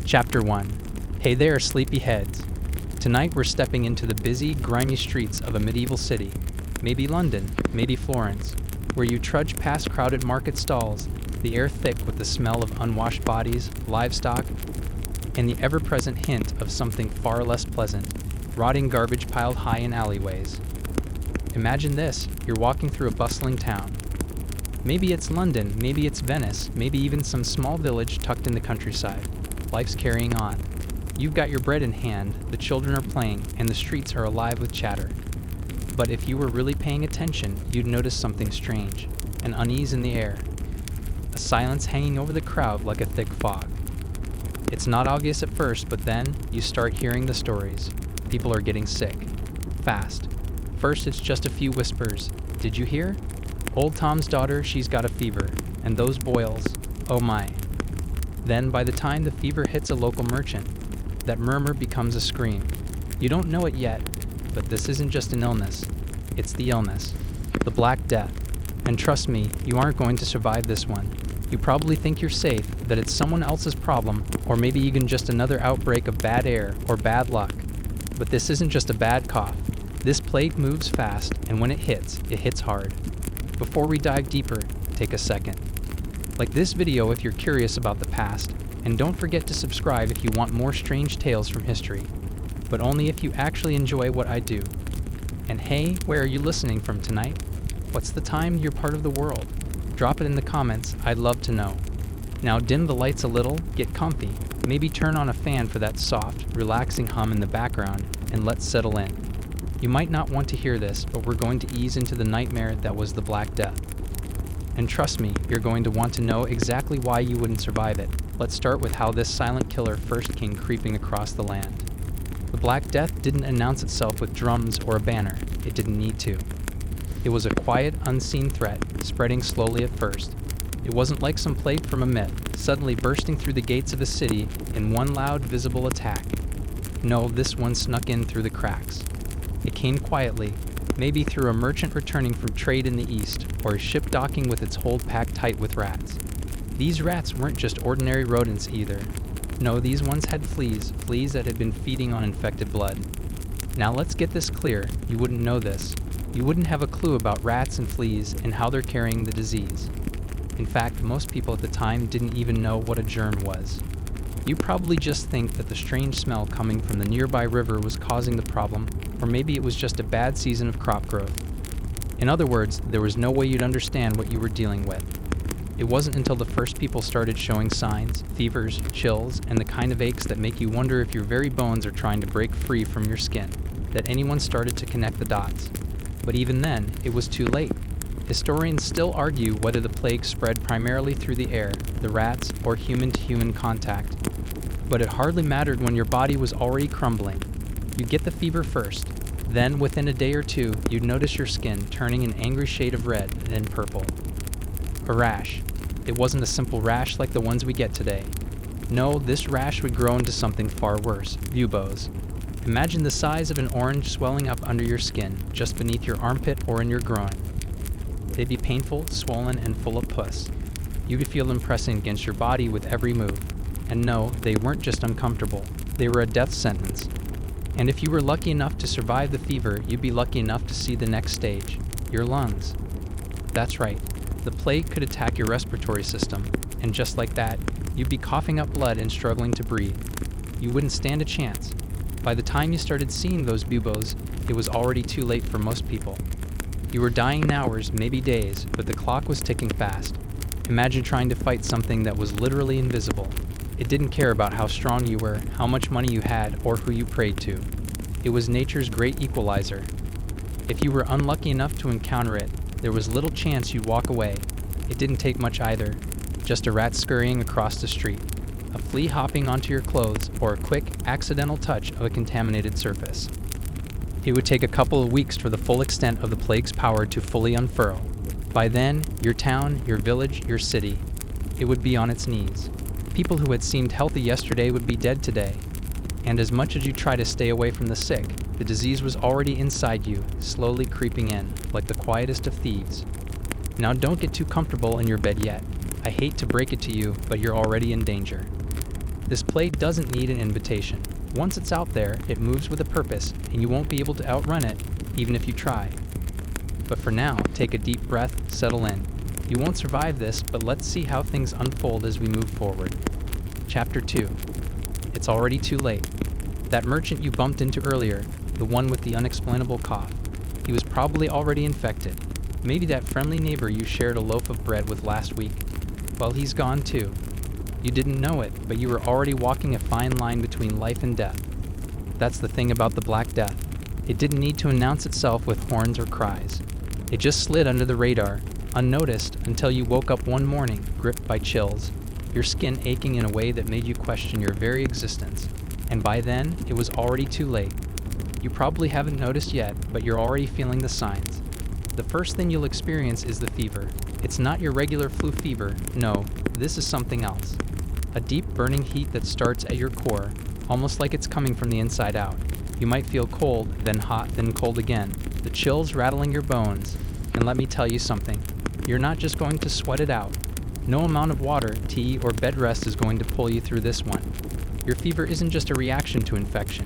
Chapter 1. Hey there, sleepyheads. Tonight we're stepping into the busy, grimy streets of a medieval city. Maybe London, maybe Florence, where you trudge past crowded market stalls, the air thick with the smell of unwashed bodies, livestock, and the ever-present hint of something far less pleasant, rotting garbage piled high in alleyways. Imagine this, you're walking through a bustling town. Maybe it's London, maybe it's Venice, maybe even some small village tucked in the countryside. Life's carrying on. You've got your bread in hand, the children are playing, and the streets are alive with chatter. But if you were really paying attention, you'd notice something strange, an unease in the air, a silence hanging over the crowd like a thick fog. It's not obvious at first, but then you start hearing the stories. People are getting sick. Fast. First it's just a few whispers. Did you hear? Old Tom's daughter, she's got a fever. And those boils, oh my. Then by the time the fever hits a local merchant, that murmur becomes a scream. You don't know it yet, but this isn't just an illness. It's the illness. The Black Death. And trust me, you aren't going to survive this one. You probably think you're safe, that it's someone else's problem, or maybe even just another outbreak of bad air or bad luck. But this isn't just a bad cough. This plague moves fast, and when it hits hard. Before we dive deeper, take a second. Like this video if you're curious about the past, and don't forget to subscribe if you want more strange tales from history, but only if you actually enjoy what I do. And hey, where are you listening from tonight? What's the time you're part of the world? Drop it in the comments, I'd love to know. Now dim the lights a little, get comfy, maybe turn on a fan for that soft, relaxing hum in the background, and let's settle in. You might not want to hear this, but we're going to ease into the nightmare that was the Black Death. And trust me, you're going to want to know exactly why you wouldn't survive it. Let's start with how this silent killer first came creeping across the land. The Black Death didn't announce itself with drums or a banner. It didn't need to. It was a quiet, unseen threat, spreading slowly at first. It wasn't like some plague from a myth, suddenly bursting through the gates of a city in one loud, visible attack. No, this one snuck in through the cracks. It came quietly, maybe through a merchant returning from trade in the east, or a ship docking with its hold packed tight with rats. These rats weren't just ordinary rodents either. No, these ones had fleas that had been feeding on infected blood. Now let's get this clear, you wouldn't know this. You wouldn't have a clue about rats and fleas and how they're carrying the disease. In fact, most people at the time didn't even know what a germ was. You probably just think that the strange smell coming from the nearby river was causing the problem, or maybe it was just a bad season of crop growth. In other words, there was no way you'd understand what you were dealing with. It wasn't until the first people started showing signs, fevers, chills, and the kind of aches that make you wonder if your very bones are trying to break free from your skin, that anyone started to connect the dots. But even then, it was too late. Historians still argue whether the plague spread primarily through the air, the rats, or human-to-human contact. But it hardly mattered when your body was already crumbling. You'd get the fever first. Then, within a day or two, you'd notice your skin turning an angry shade of red and then purple. A rash. It wasn't a simple rash like the ones we get today. No, this rash would grow into something far worse, buboes. Imagine the size of an orange swelling up under your skin, just beneath your armpit or in your groin. They'd be painful, swollen, and full of pus. You'd feel them pressing against your body with every move. And no, they weren't just uncomfortable. They were a death sentence. And if you were lucky enough to survive the fever, you'd be lucky enough to see the next stage, your lungs. That's right, the plague could attack your respiratory system, and just like that, you'd be coughing up blood and struggling to breathe. You wouldn't stand a chance. By the time you started seeing those buboes, it was already too late for most people. You were dying in hours, maybe days, but the clock was ticking fast. Imagine trying to fight something that was literally invisible. It didn't care about how strong you were, how much money you had, or who you prayed to. It was nature's great equalizer. If you were unlucky enough to encounter it, there was little chance you'd walk away. It didn't take much either. Just a rat scurrying across the street, a flea hopping onto your clothes, or a quick, accidental touch of a contaminated surface. It would take a couple of weeks for the full extent of the plague's power to fully unfurl. By then, your town, your village, your city, it would be on its knees. People who had seemed healthy yesterday would be dead today. And as much as you try to stay away from the sick, the disease was already inside you, slowly creeping in, like the quietest of thieves. Now don't get too comfortable in your bed yet. I hate to break it to you, but you're already in danger. This plague doesn't need an invitation. Once it's out there, it moves with a purpose, and you won't be able to outrun it, even if you try. But for now, take a deep breath, settle in. You won't survive this, but let's see how things unfold as we move forward. Chapter 2. It's already too late. That merchant you bumped into earlier, the one with the unexplainable cough, he was probably already infected. Maybe that friendly neighbor you shared a loaf of bread with last week. Well, he's gone too. You didn't know it, but you were already walking a fine line between life and death. That's the thing about the Black Death. It didn't need to announce itself with horns or cries. It just slid under the radar, unnoticed, until you woke up one morning, gripped by chills, your skin aching in a way that made you question your very existence. And by then, it was already too late. You probably haven't noticed yet, but you're already feeling the signs. The first thing you'll experience is the fever. It's not your regular flu fever, no, this is something else. A deep burning heat that starts at your core, almost like it's coming from the inside out. You might feel cold, then hot, then cold again, the chills rattling your bones. And let me tell you something, you're not just going to sweat it out. No amount of water, tea, or bed rest is going to pull you through this one. Your fever isn't just a reaction to infection.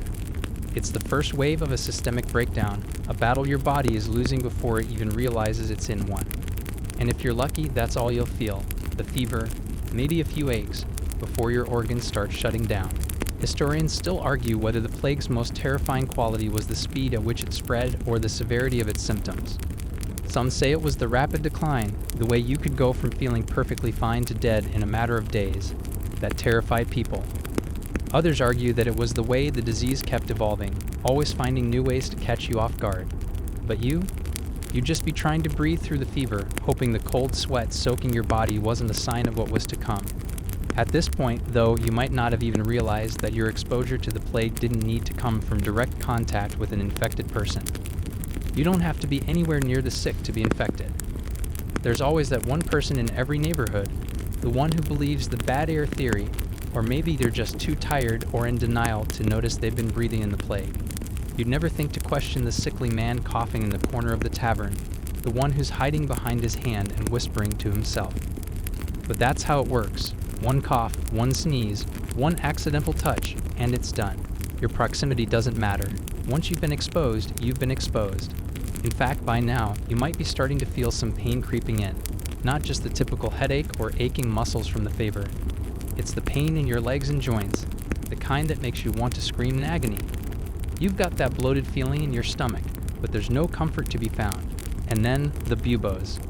It's the first wave of a systemic breakdown, a battle your body is losing before it even realizes it's in one. And if you're lucky, that's all you'll feel, the fever, maybe a few aches, before your organs start shutting down. Historians still argue whether the plague's most terrifying quality was the speed at which it spread or the severity of its symptoms. Some say it was the rapid decline, the way you could go from feeling perfectly fine to dead in a matter of days, that terrified people. Others argue that it was the way the disease kept evolving, always finding new ways to catch you off guard. But you'd just be trying to breathe through the fever, hoping the cold sweat soaking your body wasn't a sign of what was to come. At this point, though, you might not have even realized that your exposure to the plague didn't need to come from direct contact with an infected person. You don't have to be anywhere near the sick to be infected. There's always that one person in every neighborhood, the one who believes the bad air theory, or maybe they're just too tired or in denial to notice they've been breathing in the plague. You'd never think to question the sickly man coughing in the corner of the tavern, the one who's hiding behind his hand and whispering to himself. But that's how it works. One cough, one sneeze, one accidental touch, and it's done. Your proximity doesn't matter. Once you've been exposed, you've been exposed. In fact, by now, you might be starting to feel some pain creeping in. Not just the typical headache or aching muscles from the fever. It's the pain in your legs and joints, the kind that makes you want to scream in agony. You've got that bloated feeling in your stomach, but there's no comfort to be found. And then, the buboes.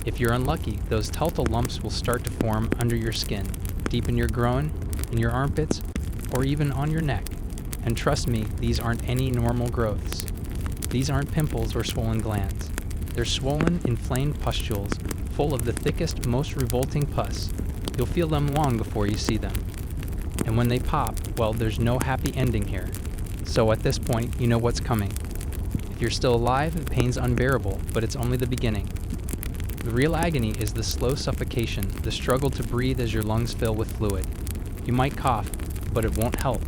If you're unlucky, those telltale lumps will start to form under your skin, deep in your groin, in your armpits, or even on your neck. And trust me, these aren't any normal growths. These aren't pimples or swollen glands. They're swollen, inflamed pustules, full of the thickest, most revolting pus. You'll feel them long before you see them. And when they pop, well, there's no happy ending here. So at this point, you know what's coming. If you're still alive, the pain's unbearable, but it's only the beginning. The real agony is the slow suffocation, the struggle to breathe as your lungs fill with fluid. You might cough, but it won't help.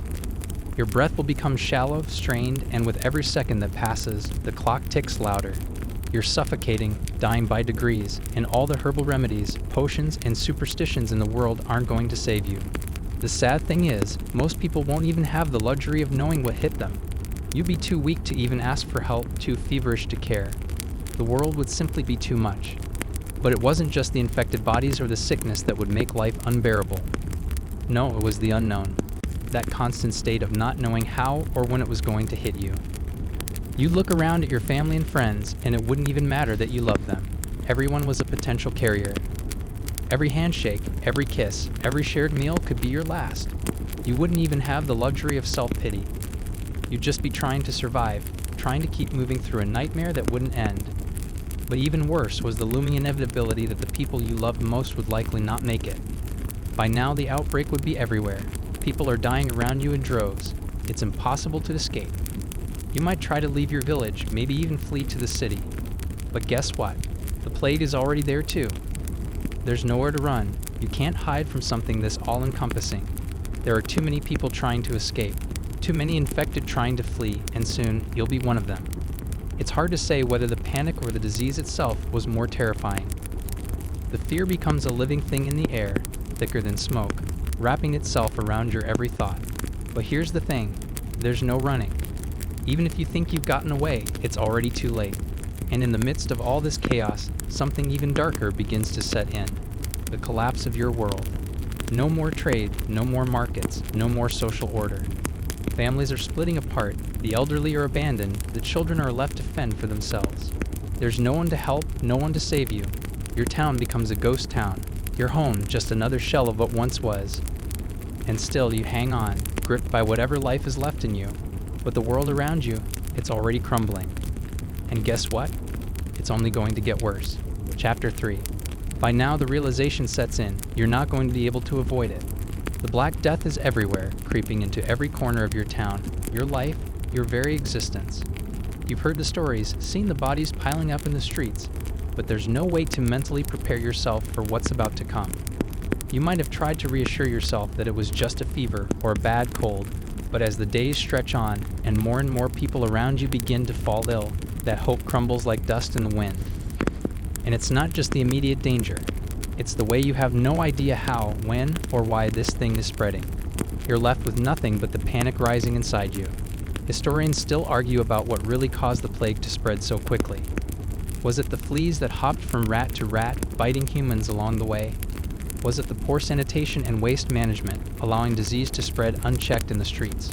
Your breath will become shallow, strained, and with every second that passes, the clock ticks louder. You're suffocating, dying by degrees, and all the herbal remedies, potions, and superstitions in the world aren't going to save you. The sad thing is, most people won't even have the luxury of knowing what hit them. You'd be too weak to even ask for help, too feverish to care. The world would simply be too much. But it wasn't just the infected bodies or the sickness that would make life unbearable. No, it was the unknown. That constant state of not knowing how or when it was going to hit you. You'd look around at your family and friends, and it wouldn't even matter that you loved them. Everyone was a potential carrier. Every handshake, every kiss, every shared meal could be your last. You wouldn't even have the luxury of self-pity. You'd just be trying to survive, trying to keep moving through a nightmare that wouldn't end. But even worse was the looming inevitability that the people you loved most would likely not make it. By now, the outbreak would be everywhere. People are dying around you in droves. It's impossible to escape. You might try to leave your village, maybe even flee to the city. But guess what? The plague is already there too. There's nowhere to run. You can't hide from something this all-encompassing. There are too many people trying to escape, too many infected trying to flee, and soon you'll be one of them. It's hard to say whether the panic or the disease itself was more terrifying. The fear becomes a living thing in the air, thicker than smoke. wrapping itself around your every thought. But here's the thing, there's no running. Even if you think you've gotten away, it's already too late. And in the midst of all this chaos, something even darker begins to set in. The collapse of your world. No more trade, no more markets, no more social order. Families are splitting apart, the elderly are abandoned, the children are left to fend for themselves. There's no one to help, no one to save you. Your town becomes a ghost town. Your home just another shell of what once was. And still you hang on, gripped by whatever life is left in you. But the world around you, it's already crumbling. And guess what? It's only going to get worse. Chapter 3. By now the realization sets in, you're not going to be able to avoid it. The Black Death is everywhere, creeping into every corner of your town, your life, your very existence. You've heard the stories, seen the bodies piling up in the streets, but there's no way to mentally prepare yourself for what's about to come. You might have tried to reassure yourself that it was just a fever or a bad cold, but as the days stretch on and more people around you begin to fall ill, that hope crumbles like dust in the wind. And it's not just the immediate danger. It's the way you have no idea how, when, or why this thing is spreading. You're left with nothing but the panic rising inside you. Historians still argue about what really caused the plague to spread so quickly. Was it the fleas that hopped from rat to rat, biting humans along the way? Was it the poor sanitation and waste management, allowing disease to spread unchecked in the streets?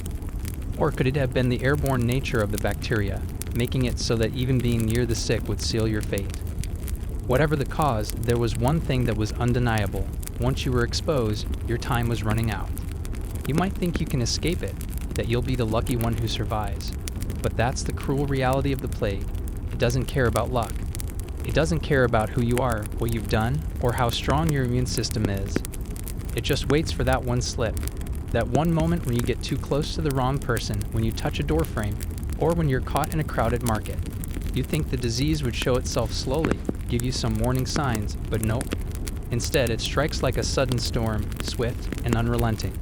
Or could it have been the airborne nature of the bacteria, making it so that even being near the sick would seal your fate? Whatever the cause, there was one thing that was undeniable. Once you were exposed, your time was running out. You might think you can escape it, that you'll be the lucky one who survives. But that's the cruel reality of the plague. It doesn't care about luck. It doesn't care about who you are, what you've done, or how strong your immune system is. It just waits for that one slip. That one moment when you get too close to the wrong person, when you touch a doorframe, or when you're caught in a crowded market. You think the disease would show itself slowly, give you some warning signs, but nope. Instead, it strikes like a sudden storm, swift and unrelenting.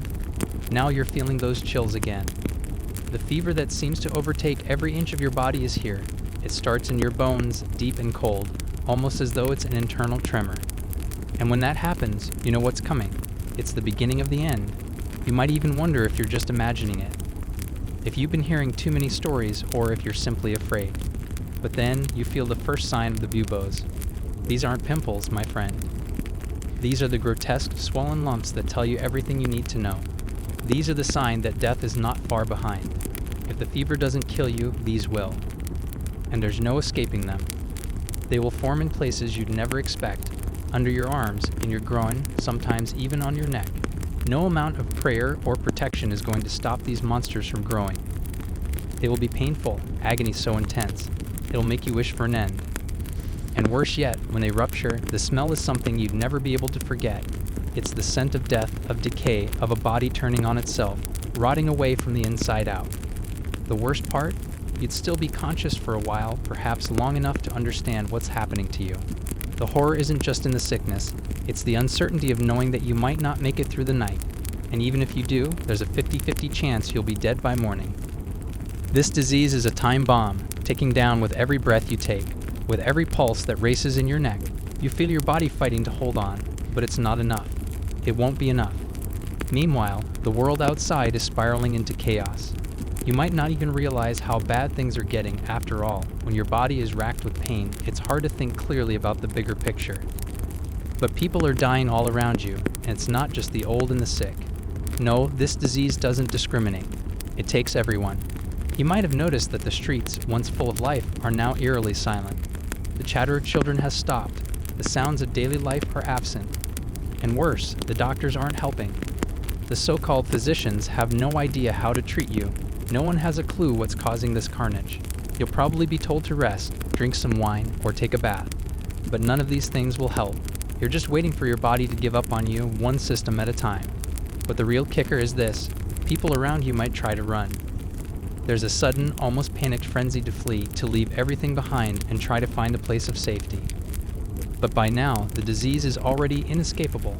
Now you're feeling those chills again. The fever that seems to overtake every inch of your body is here. It starts in your bones, deep and cold, almost as though it's an internal tremor. And when that happens, you know what's coming. It's the beginning of the end. You might even wonder if you're just imagining it. If you've been hearing too many stories, or if you're simply afraid. But then you feel the first sign of the buboes. These aren't pimples, my friend. These are the grotesque, swollen lumps that tell you everything you need to know. These are the sign that death is not far behind. If the fever doesn't kill you, these will. And there's no escaping them. They will form in places you'd never expect, under your arms, in your groin, sometimes even on your neck. No amount of prayer or protection is going to stop these monsters from growing. They will be painful, agony so intense, it'll make you wish for an end. And worse yet, when they rupture, the smell is something you'd never be able to forget. It's the scent of death, of decay, of a body turning on itself, rotting away from the inside out. The worst part? You'd still be conscious for a while, perhaps long enough to understand what's happening to you. The horror isn't just in the sickness, it's the uncertainty of knowing that you might not make it through the night. And even if you do, there's a 50-50 chance you'll be dead by morning. This disease is a time bomb, ticking down with every breath you take. With every pulse that races in your neck, you feel your body fighting to hold on, but it's not enough. It won't be enough. Meanwhile, the world outside is spiraling into chaos. You might not even realize how bad things are getting after all. When your body is racked with pain, it's hard to think clearly about the bigger picture. But people are dying all around you, and it's not just the old and the sick. No, this disease doesn't discriminate. It takes everyone. You might have noticed that the streets, once full of life, are now eerily silent. The chatter of children has stopped. The sounds of daily life are absent. And worse, the doctors aren't helping. The so-called physicians have no idea how to treat you. No one has a clue what's causing this carnage. You'll probably be told to rest, drink some wine, or take a bath. But none of these things will help. You're just waiting for your body to give up on you, one system at a time. But the real kicker is this: people around you might try to run. There's a sudden, almost panicked frenzy to flee, to leave everything behind and try to find a place of safety. But by now, the disease is already inescapable.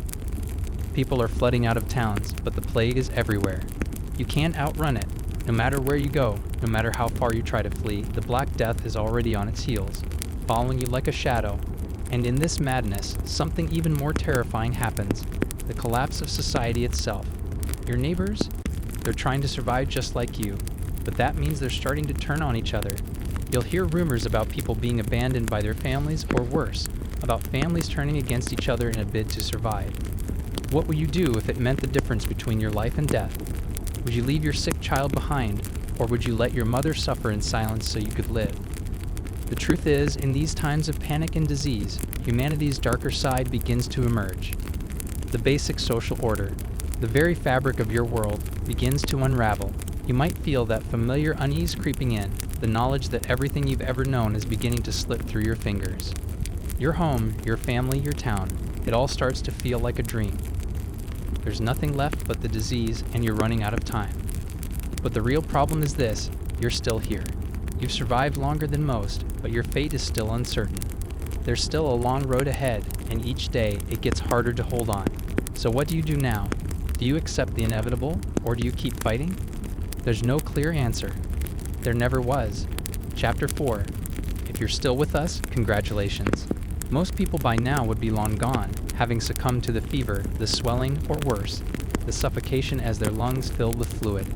People are flooding out of towns, but the plague is everywhere. You can't outrun it. No matter where you go, no matter how far you try to flee, the Black Death is already on its heels, following you like a shadow. And in this madness, something even more terrifying happens. the collapse of society itself. Your neighbors? They're trying to survive just like you, but that means they're starting to turn on each other. You'll hear rumors about people being abandoned by their families, or worse, about families turning against each other in a bid to survive. What would you do if it meant the difference between your life and death? Would you leave your sick child behind, or would you let your mother suffer in silence so you could live? The truth is, in these times of panic and disease, humanity's darker side begins to emerge. The basic social order, the very fabric of your world, begins to unravel. You might feel that familiar unease creeping in, the knowledge that everything you've ever known is beginning to slip through your fingers. Your home, your family, your town, it all starts to feel like a dream. There's nothing left but the disease, and you're running out of time. But the real problem is this: you're still here. You've survived longer than most, but your fate is still uncertain. There's still a long road ahead, and each day it gets harder to hold on. So what do you do now? Do you accept the inevitable, or do you keep fighting? There's no clear answer. There never was. Chapter 4. If you're still with us, congratulations. Most people by now would be long gone, having succumbed to the fever, the swelling, or worse, the suffocation as their lungs filled with fluid.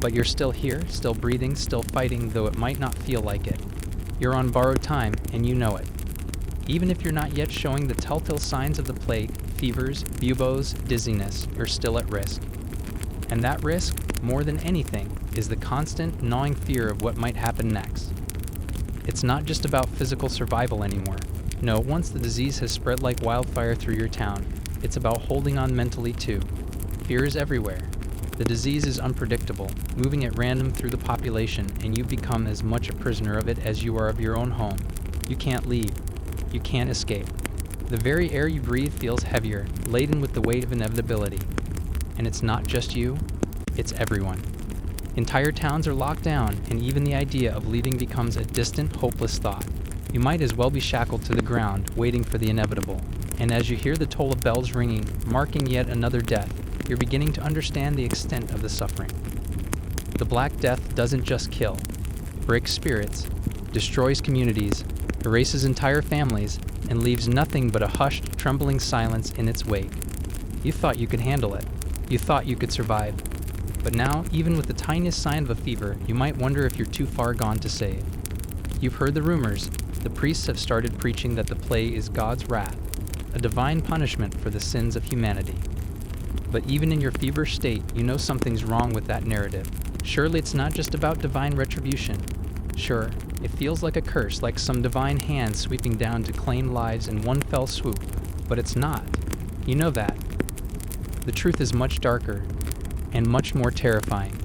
But you're still here, still breathing, still fighting, though it might not feel like it. You're on borrowed time, and you know it. Even if you're not yet showing the telltale signs of the plague, fevers, buboes, dizziness, you're still at risk. And that risk, more than anything, is the constant, gnawing fear of what might happen next. It's not just about physical survival anymore. No, once the disease has spread like wildfire through your town, it's about holding on mentally too. Fear is everywhere. The disease is unpredictable, moving at random through the population, and you become as much a prisoner of it as you are of your own home. You can't leave. You can't escape. The very air you breathe feels heavier, laden with the weight of inevitability. And it's not just you, it's everyone. Entire towns are locked down, and even the idea of leaving becomes a distant, hopeless thought. You might as well be shackled to the ground, waiting for the inevitable. And as you hear the toll of bells ringing, marking yet another death, you're beginning to understand the extent of the suffering. The Black Death doesn't just kill, breaks spirits, destroys communities, erases entire families, and leaves nothing but a hushed, trembling silence in its wake. You thought you could handle it. You thought you could survive. But now, even with the tiniest sign of a fever, you might wonder if you're too far gone to save. You've heard the rumors. The priests have started preaching that the plague is God's wrath, a divine punishment for the sins of humanity. But even in your feverish state, you know something's wrong with that narrative. Surely it's not just about divine retribution. Sure, it feels like a curse, like some divine hand sweeping down to claim lives in one fell swoop, but it's not. You know that. The truth is much darker and much more terrifying.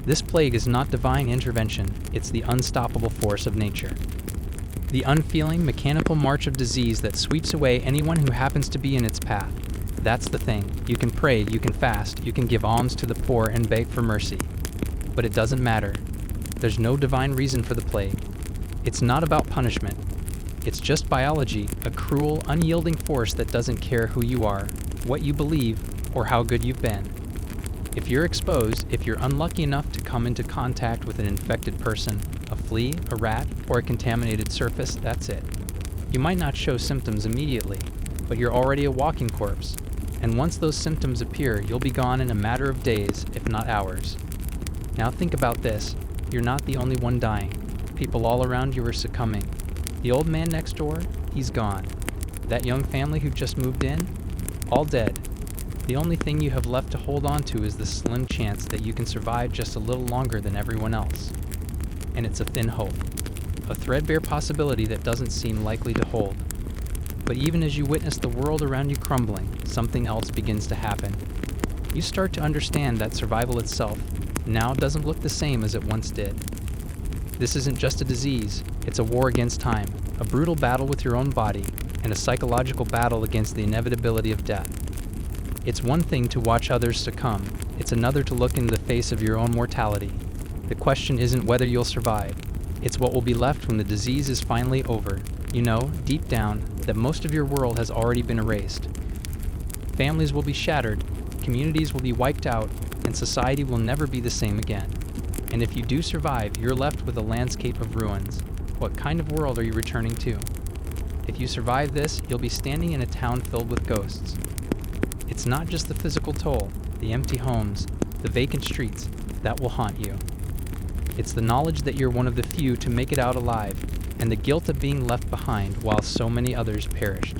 This plague is not divine intervention, it's the unstoppable force of nature. The unfeeling, mechanical march of disease that sweeps away anyone who happens to be in its path. That's the thing. You can pray, you can fast, you can give alms to the poor and beg for mercy. But it doesn't matter. There's no divine reason for the plague. It's not about punishment. It's just biology, a cruel, unyielding force that doesn't care who you are, what you believe, or how good you've been. If you're exposed, if you're unlucky enough to come into contact with an infected person, a flea, a rat, or a contaminated surface, that's it. You might not show symptoms immediately, but you're already a walking corpse. And once those symptoms appear, you'll be gone in a matter of days, if not hours. Now think about this. You're not the only one dying. People all around you are succumbing. The old man next door, he's gone. That young family who just moved in, all dead. The only thing you have left to hold on to is the slim chance that you can survive just a little longer than everyone else. And it's a thin hope, a threadbare possibility that doesn't seem likely to hold. But even as you witness the world around you crumbling, something else begins to happen. You start to understand that survival itself now doesn't look the same as it once did. This isn't just a disease, it's a war against time, a brutal battle with your own body, and a psychological battle against the inevitability of death. It's one thing to watch others succumb, it's another to look in the face of your own mortality. The question isn't whether you'll survive, it's what will be left when the disease is finally over. You know, deep down, that most of your world has already been erased. Families will be shattered, communities will be wiped out, and society will never be the same again. And if you do survive, you're left with a landscape of ruins. What kind of world are you returning to? If you survive this, you'll be standing in a town filled with ghosts. It's not just the physical toll, the empty homes, the vacant streets, that will haunt you. It's the knowledge that you're one of the few to make it out alive, and the guilt of being left behind while so many others perished.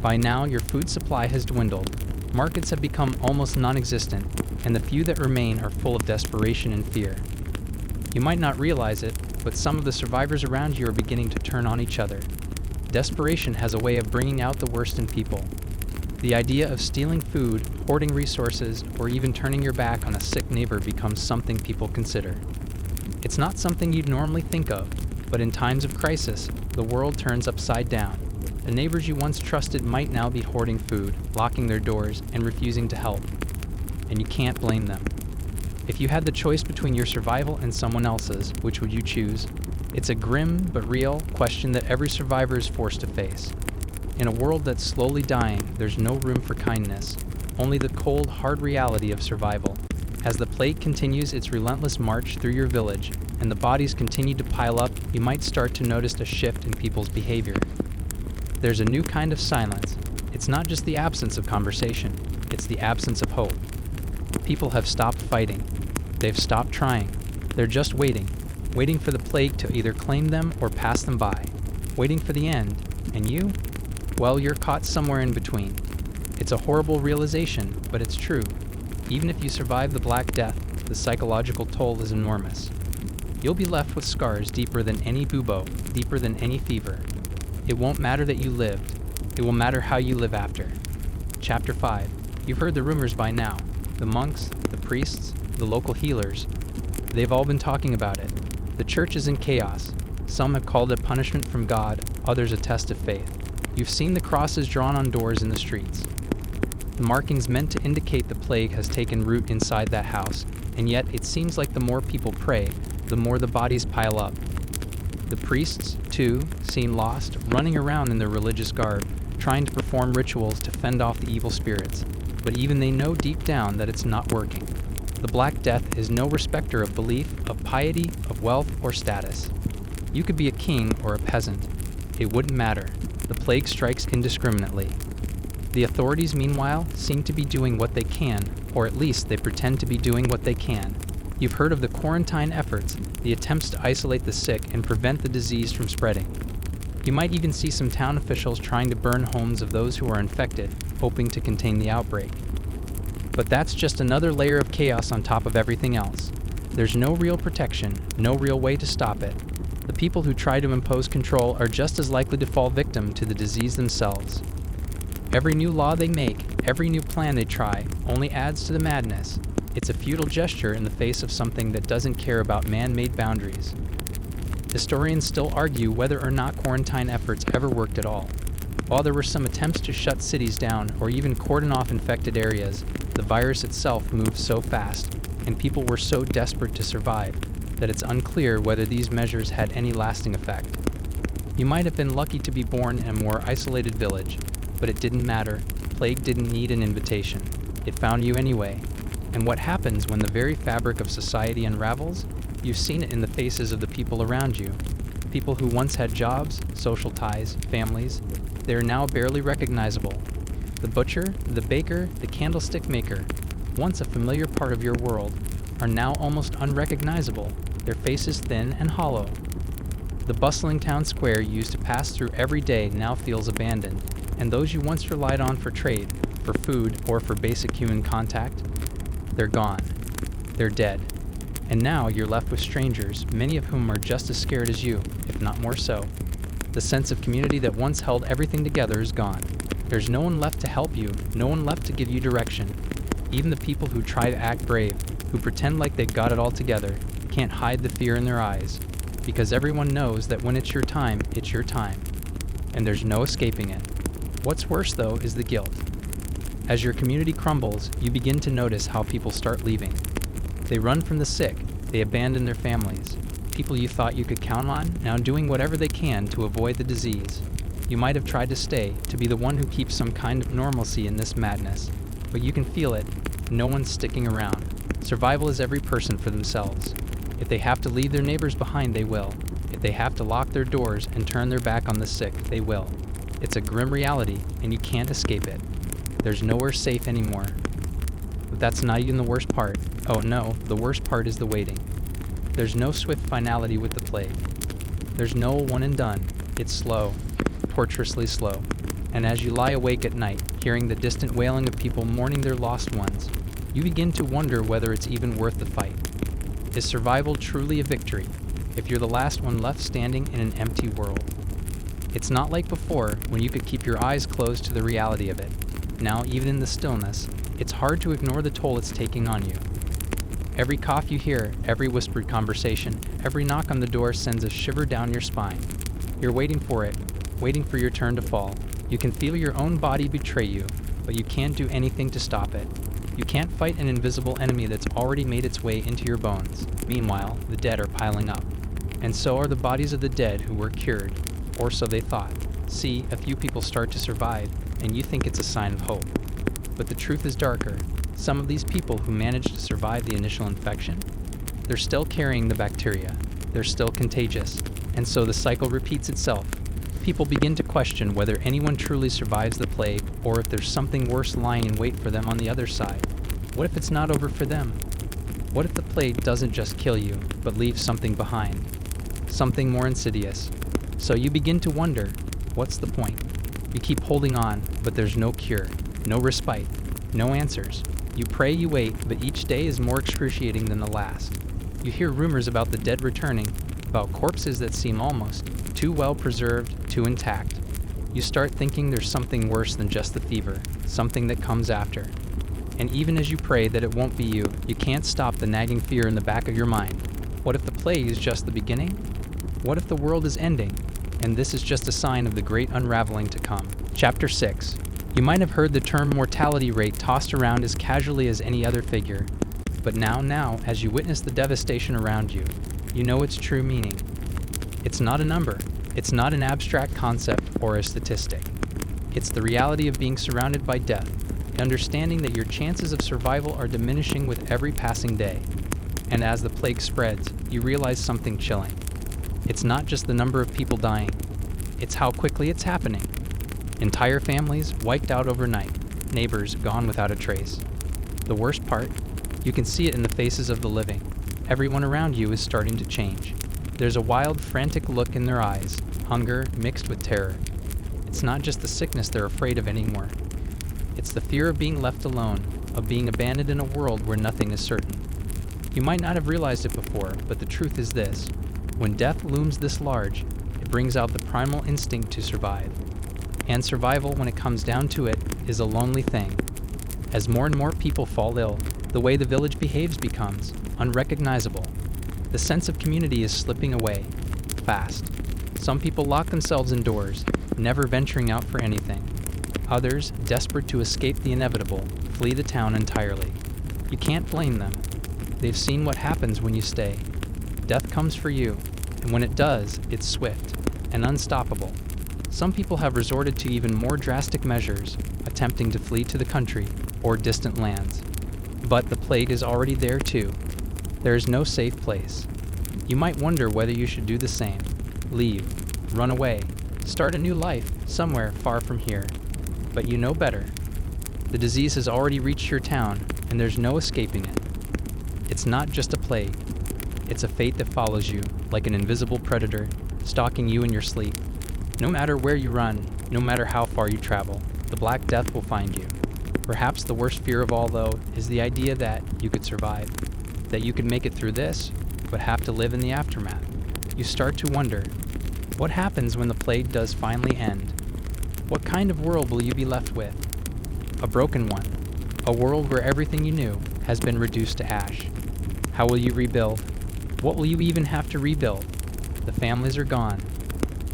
By now, your food supply has dwindled, markets have become almost non-existent, and the few that remain are full of desperation and fear. You might not realize it, but some of the survivors around you are beginning to turn on each other. Desperation has a way of bringing out the worst in people. The idea of stealing food, hoarding resources, or even turning your back on a sick neighbor becomes something people consider. It's not something you'd normally think of, but in times of crisis, the world turns upside down. The neighbors you once trusted might now be hoarding food, locking their doors, and refusing to help. And you can't blame them. If you had the choice between your survival and someone else's, which would you choose? It's a grim but real question that every survivor is forced to face. In a world that's slowly dying, there's no room for kindness, only the cold, hard reality of survival. As the plague continues its relentless march through your village, and the bodies continue to pile up, you might start to notice a shift in people's behavior. There's a new kind of silence. It's not just the absence of conversation, it's the absence of hope. People have stopped fighting. They've stopped trying. They're just waiting for the plague to either claim them or pass them by, waiting for the end. And you? Well, you're caught somewhere in between. It's a horrible realization, but it's true. Even if you survive the Black Death, the psychological toll is enormous. You'll be left with scars deeper than any bubo, deeper than any fever. It won't matter that you lived. It will matter how you live after. Chapter 5. You've heard the rumors by now. The monks, the priests, the local healers. They've all been talking about it. The church is in chaos. Some have called it punishment from God, others a test of faith. You've seen the crosses drawn on doors in the streets. The markings meant to indicate the plague has taken root inside that house, and yet it seems like the more people pray, the more the bodies pile up. The priests, too, seem lost, running around in their religious garb, trying to perform rituals to fend off the evil spirits. But even they know deep down that it's not working. The Black Death is no respecter of belief, of piety, of wealth, or status. You could be a king or a peasant. It wouldn't matter. The plague strikes indiscriminately. The authorities, meanwhile, seem to be doing what they can, or at least they pretend to be doing what they can. You've heard of the quarantine efforts, the attempts to isolate the sick and prevent the disease from spreading. You might even see some town officials trying to burn homes of those who are infected, hoping to contain the outbreak. But that's just another layer of chaos on top of everything else. There's no real protection, no real way to stop it. The people who try to impose control are just as likely to fall victim to the disease themselves. Every new law they make, every new plan they try, only adds to the madness. It's a futile gesture in the face of something that doesn't care about man-made boundaries. Historians still argue whether or not quarantine efforts ever worked at all. While there were some attempts to shut cities down or even cordon off infected areas, the virus itself moved so fast, and people were so desperate to survive, that it's unclear whether these measures had any lasting effect. You might have been lucky to be born in a more isolated village, but it didn't matter. Plague didn't need an invitation. It found you anyway. And what happens when the very fabric of society unravels? You've seen it in the faces of the people around you. People who once had jobs, social ties, families. They are now barely recognizable. The butcher, the baker, the candlestick maker, once a familiar part of your world, are now almost unrecognizable, their faces thin and hollow. The bustling town square you used to pass through every day now feels abandoned, and those you once relied on for trade, for food, or for basic human contact, they're gone. They're dead. And now you're left with strangers, many of whom are just as scared as you, if not more so. The sense of community that once held everything together is gone. There's no one left to help you, no one left to give you direction. Even the people who try to act brave, who pretend like they've got it all together, can't hide the fear in their eyes, because everyone knows that when it's your time, it's your time, and there's no escaping it. What's worse, though, is the guilt. As your community crumbles, you begin to notice how people start leaving. They run from the sick, they abandon their families. People you thought you could count on, now doing whatever they can to avoid the disease. You might have tried to stay, to be the one who keeps some kind of normalcy in this madness, but you can feel it. No one's sticking around. Survival is every person for themselves. If they have to leave their neighbors behind, they will. If they have to lock their doors and turn their back on the sick, they will. It's a grim reality, and you can't escape it. There's nowhere safe anymore. But that's not even the worst part. Oh no, the worst part is the waiting. There's no swift finality with the plague. There's no one and done. It's slow, torturously slow. And as you lie awake at night, hearing the distant wailing of people mourning their lost ones, you begin to wonder whether it's even worth the fight. Is survival truly a victory, if you're the last one left standing in an empty world? It's not like before, when you could keep your eyes closed to the reality of it. Now, even in the stillness, it's hard to ignore the toll it's taking on you. Every cough you hear, every whispered conversation, every knock on the door sends a shiver down your spine. You're waiting for it, waiting for your turn to fall. You can feel your own body betray you, but you can't do anything to stop it. You can't fight an invisible enemy that's already made its way into your bones. Meanwhile, the dead are piling up. And so are the bodies of the dead who were cured, or so they thought. See, a few people start to survive, and you think it's a sign of hope. But the truth is darker. Some of these people who managed to survive the initial infection, they're still carrying the bacteria. They're still contagious. And so the cycle repeats itself. People begin to question whether anyone truly survives the plague, or if there's something worse lying in wait for them on the other side. What if it's not over for them? What if the plague doesn't just kill you, but leaves something behind? Something more insidious. So you begin to wonder, what's the point? You keep holding on, but there's no cure, no respite, no answers. You pray, you wait, but each day is more excruciating than the last. You hear rumors about the dead returning, about corpses that seem almost too well preserved, too intact. You start thinking there's something worse than just the fever, something that comes after. And even as you pray that it won't be you, you can't stop the nagging fear in the back of your mind. What if the plague is just the beginning? What if the world is ending, and this is just a sign of the great unraveling to come? Chapter 6. You might have heard the term mortality rate tossed around as casually as any other figure. But now, as you witness the devastation around you, you know its true meaning. It's not a number. It's not an abstract concept or a statistic. It's the reality of being surrounded by death, understanding that your chances of survival are diminishing with every passing day. And as the plague spreads, you realize something chilling. It's not just the number of people dying. It's how quickly it's happening. Entire families wiped out overnight, neighbors gone without a trace. The worst part, you can see it in the faces of the living. Everyone around you is starting to change. There's a wild, frantic look in their eyes, hunger mixed with terror. It's not just the sickness they're afraid of anymore. It's the fear of being left alone, of being abandoned in a world where nothing is certain. You might not have realized it before, but the truth is this. When death looms this large, it brings out the primal instinct to survive. And survival, when it comes down to it, is a lonely thing. As more and more people fall ill, the way the village behaves becomes unrecognizable. The sense of community is slipping away, fast. Some people lock themselves indoors, never venturing out for anything. Others, desperate to escape the inevitable, flee the town entirely. You can't blame them. They've seen what happens when you stay. Death comes for you, and when it does, it's swift and unstoppable. Some people have resorted to even more drastic measures, attempting to flee to the country or distant lands. But the plague is already there too. There is no safe place. You might wonder whether you should do the same. Leave, run away, start a new life somewhere far from here. But you know better. The disease has already reached your town, and there's no escaping it. It's not just a plague. It's a fate that follows you, like an invisible predator, stalking you in your sleep. No matter where you run, no matter how far you travel, the Black Death will find you. Perhaps the worst fear of all, though, is the idea that you could survive, that you could make it through this, but have to live in the aftermath. You start to wonder, what happens when the plague does finally end? What kind of world will you be left with? A broken one, a world where everything you knew has been reduced to ash. How will you rebuild? What will you even have to rebuild? The families are gone.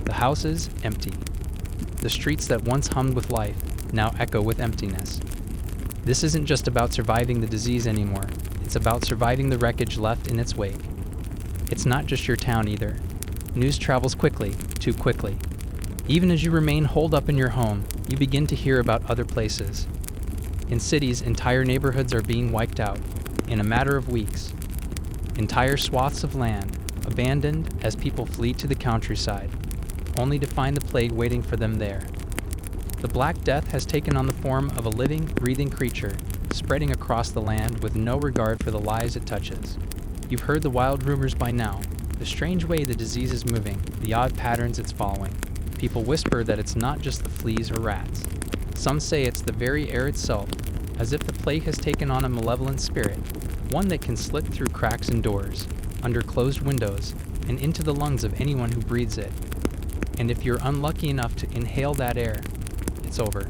The houses empty. The streets that once hummed with life now echo with emptiness. This isn't just about surviving the disease anymore. It's about surviving the wreckage left in its wake. It's not just your town either. News travels quickly, too quickly. Even as you remain holed up in your home, you begin to hear about other places. In cities, entire neighborhoods are being wiped out in a matter of weeks. Entire swaths of land abandoned as people flee to the countryside, only to find the plague waiting for them there. The Black Death has taken on the form of a living, breathing creature, spreading across the land with no regard for the lives it touches. You've heard the wild rumors by now, the strange way the disease is moving, the odd patterns it's following. People whisper that it's not just the fleas or rats. Some say it's the very air itself, as if the plague has taken on a malevolent spirit, one that can slit through cracks in doors, under closed windows, and into the lungs of anyone who breathes it. And if you're unlucky enough to inhale that air, it's over.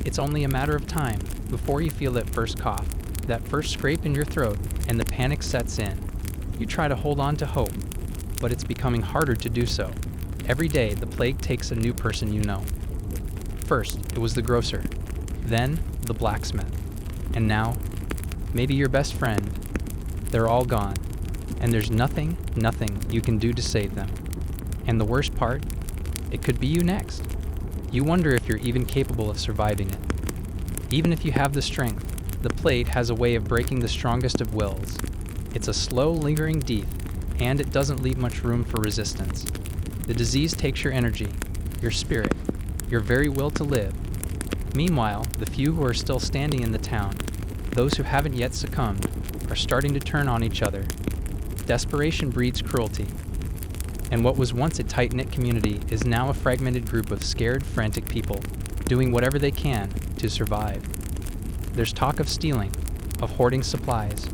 It's only a matter of time before you feel that first cough, that first scrape in your throat, and the panic sets in. You try to hold on to hope, but it's becoming harder to do so. Every day, the plague takes a new person you know. First, it was the grocer, then the blacksmith, and now, maybe your best friend. They're all gone, and there's nothing you can do to save them. And the worst part, it could be you next. You wonder if you're even capable of surviving it. Even if you have the strength, the plague has a way of breaking the strongest of wills. It's a slow, lingering death, and it doesn't leave much room for resistance. The disease takes your energy, your spirit, your very will to live. Meanwhile, the few who are still standing in the town, those who haven't yet succumbed, are starting to turn on each other. Desperation breeds cruelty, and what was once a tight-knit community is now a fragmented group of scared, frantic people, doing whatever they can to survive. There's talk of stealing, of hoarding supplies,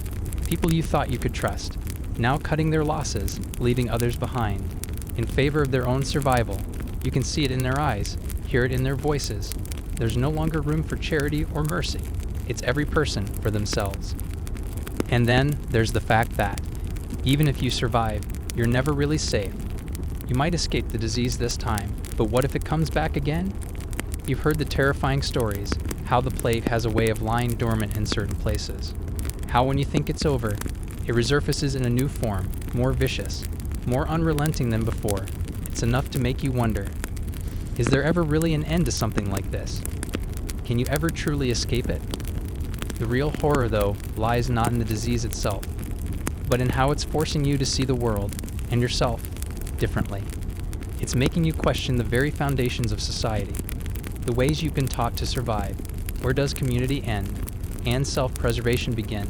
people you thought you could trust, now cutting their losses, leaving others behind, in favor of their own survival. You can see it in their eyes, hear it in their voices. There's no longer room for charity or mercy. It's every person for themselves. And then there's the fact that, even if you survive, you're never really safe. You might escape the disease this time, but what if it comes back again? You've heard the terrifying stories, how the plague has a way of lying dormant in certain places. How when you think it's over, it resurfaces in a new form, more vicious, more unrelenting than before. It's enough to make you wonder, is there ever really an end to something like this? Can you ever truly escape it? The real horror, though, lies not in the disease itself, but in how it's forcing you to see the world, and yourself, differently. It's making you question the very foundations of society, the ways you've been taught to survive. Where does community end, and self-preservation begin?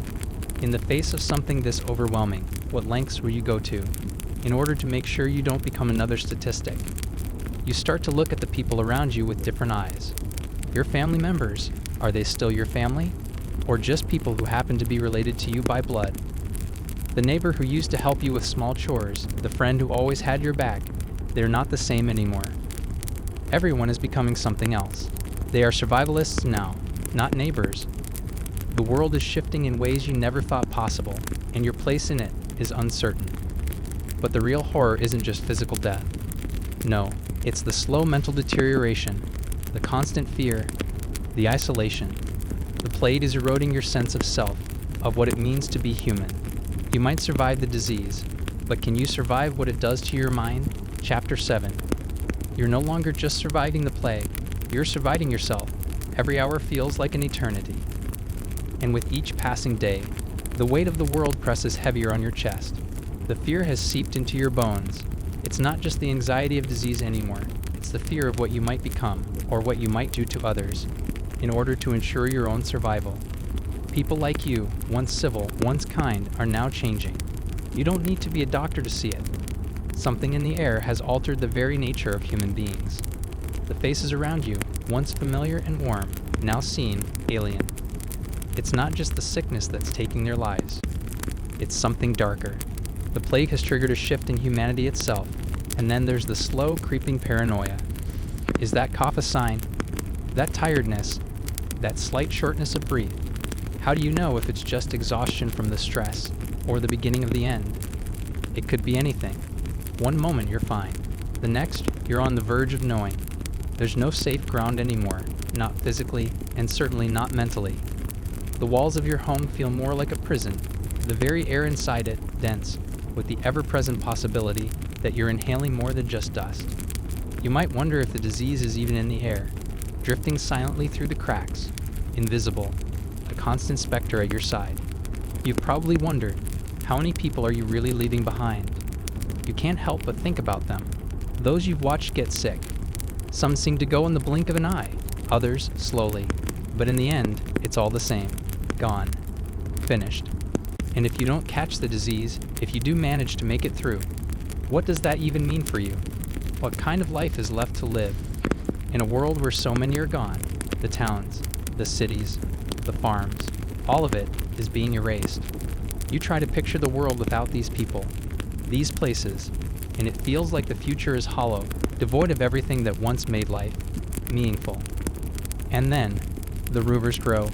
In the face of something this overwhelming, what lengths will you go to, in order to make sure you don't become another statistic? You start to look at the people around you with different eyes. Your family members, are they still your family? Or just people who happen to be related to you by blood? The neighbor who used to help you with small chores, the friend who always had your back, they're not the same anymore. Everyone is becoming something else. They are survivalists now, not neighbors. The world is shifting in ways you never thought possible, and your place in it is uncertain. But the real horror isn't just physical death. No, it's the slow mental deterioration, the constant fear, the isolation. The plague is eroding your sense of self, of what it means to be human. You might survive the disease, but can you survive what it does to your mind? Chapter 7. You're no longer just surviving the plague, you're surviving yourself. Every hour feels like an eternity. And with each passing day, the weight of the world presses heavier on your chest. The fear has seeped into your bones. It's not just the anxiety of disease anymore, it's the fear of what you might become, or what you might do to others, in order to ensure your own survival. People like you, once civil, once kind, are now changing. You don't need to be a doctor to see it. Something in the air has altered the very nature of human beings. The faces around you, once familiar and warm, now seen, alien. It's not just the sickness that's taking their lives. It's something darker. The plague has triggered a shift in humanity itself, and then there's the slow, creeping paranoia. Is that cough a sign? That tiredness? That slight shortness of breath? How do you know if it's just exhaustion from the stress, or the beginning of the end? It could be anything. One moment you're fine. The next, you're on the verge of knowing. There's no safe ground anymore, not physically, and certainly not mentally. The walls of your home feel more like a prison, the very air inside it dense, with the ever-present possibility that you're inhaling more than just dust. You might wonder if the disease is even in the air, drifting silently through the cracks, invisible, a constant specter at your side. You've probably wondered, how many people are you really leaving behind? You can't help but think about them, those you've watched get sick. Some seem to go in the blink of an eye, others slowly. But in the end, it's all the same. Gone. Finished. And if you don't catch the disease, if you do manage to make it through, what does that even mean for you? What kind of life is left to live? In a world where so many are gone, the towns, the cities, the farms, all of it is being erased. You try to picture the world without these people, these places, and it feels like the future is hollow, devoid of everything that once made life meaningful. And then, the rumors grow.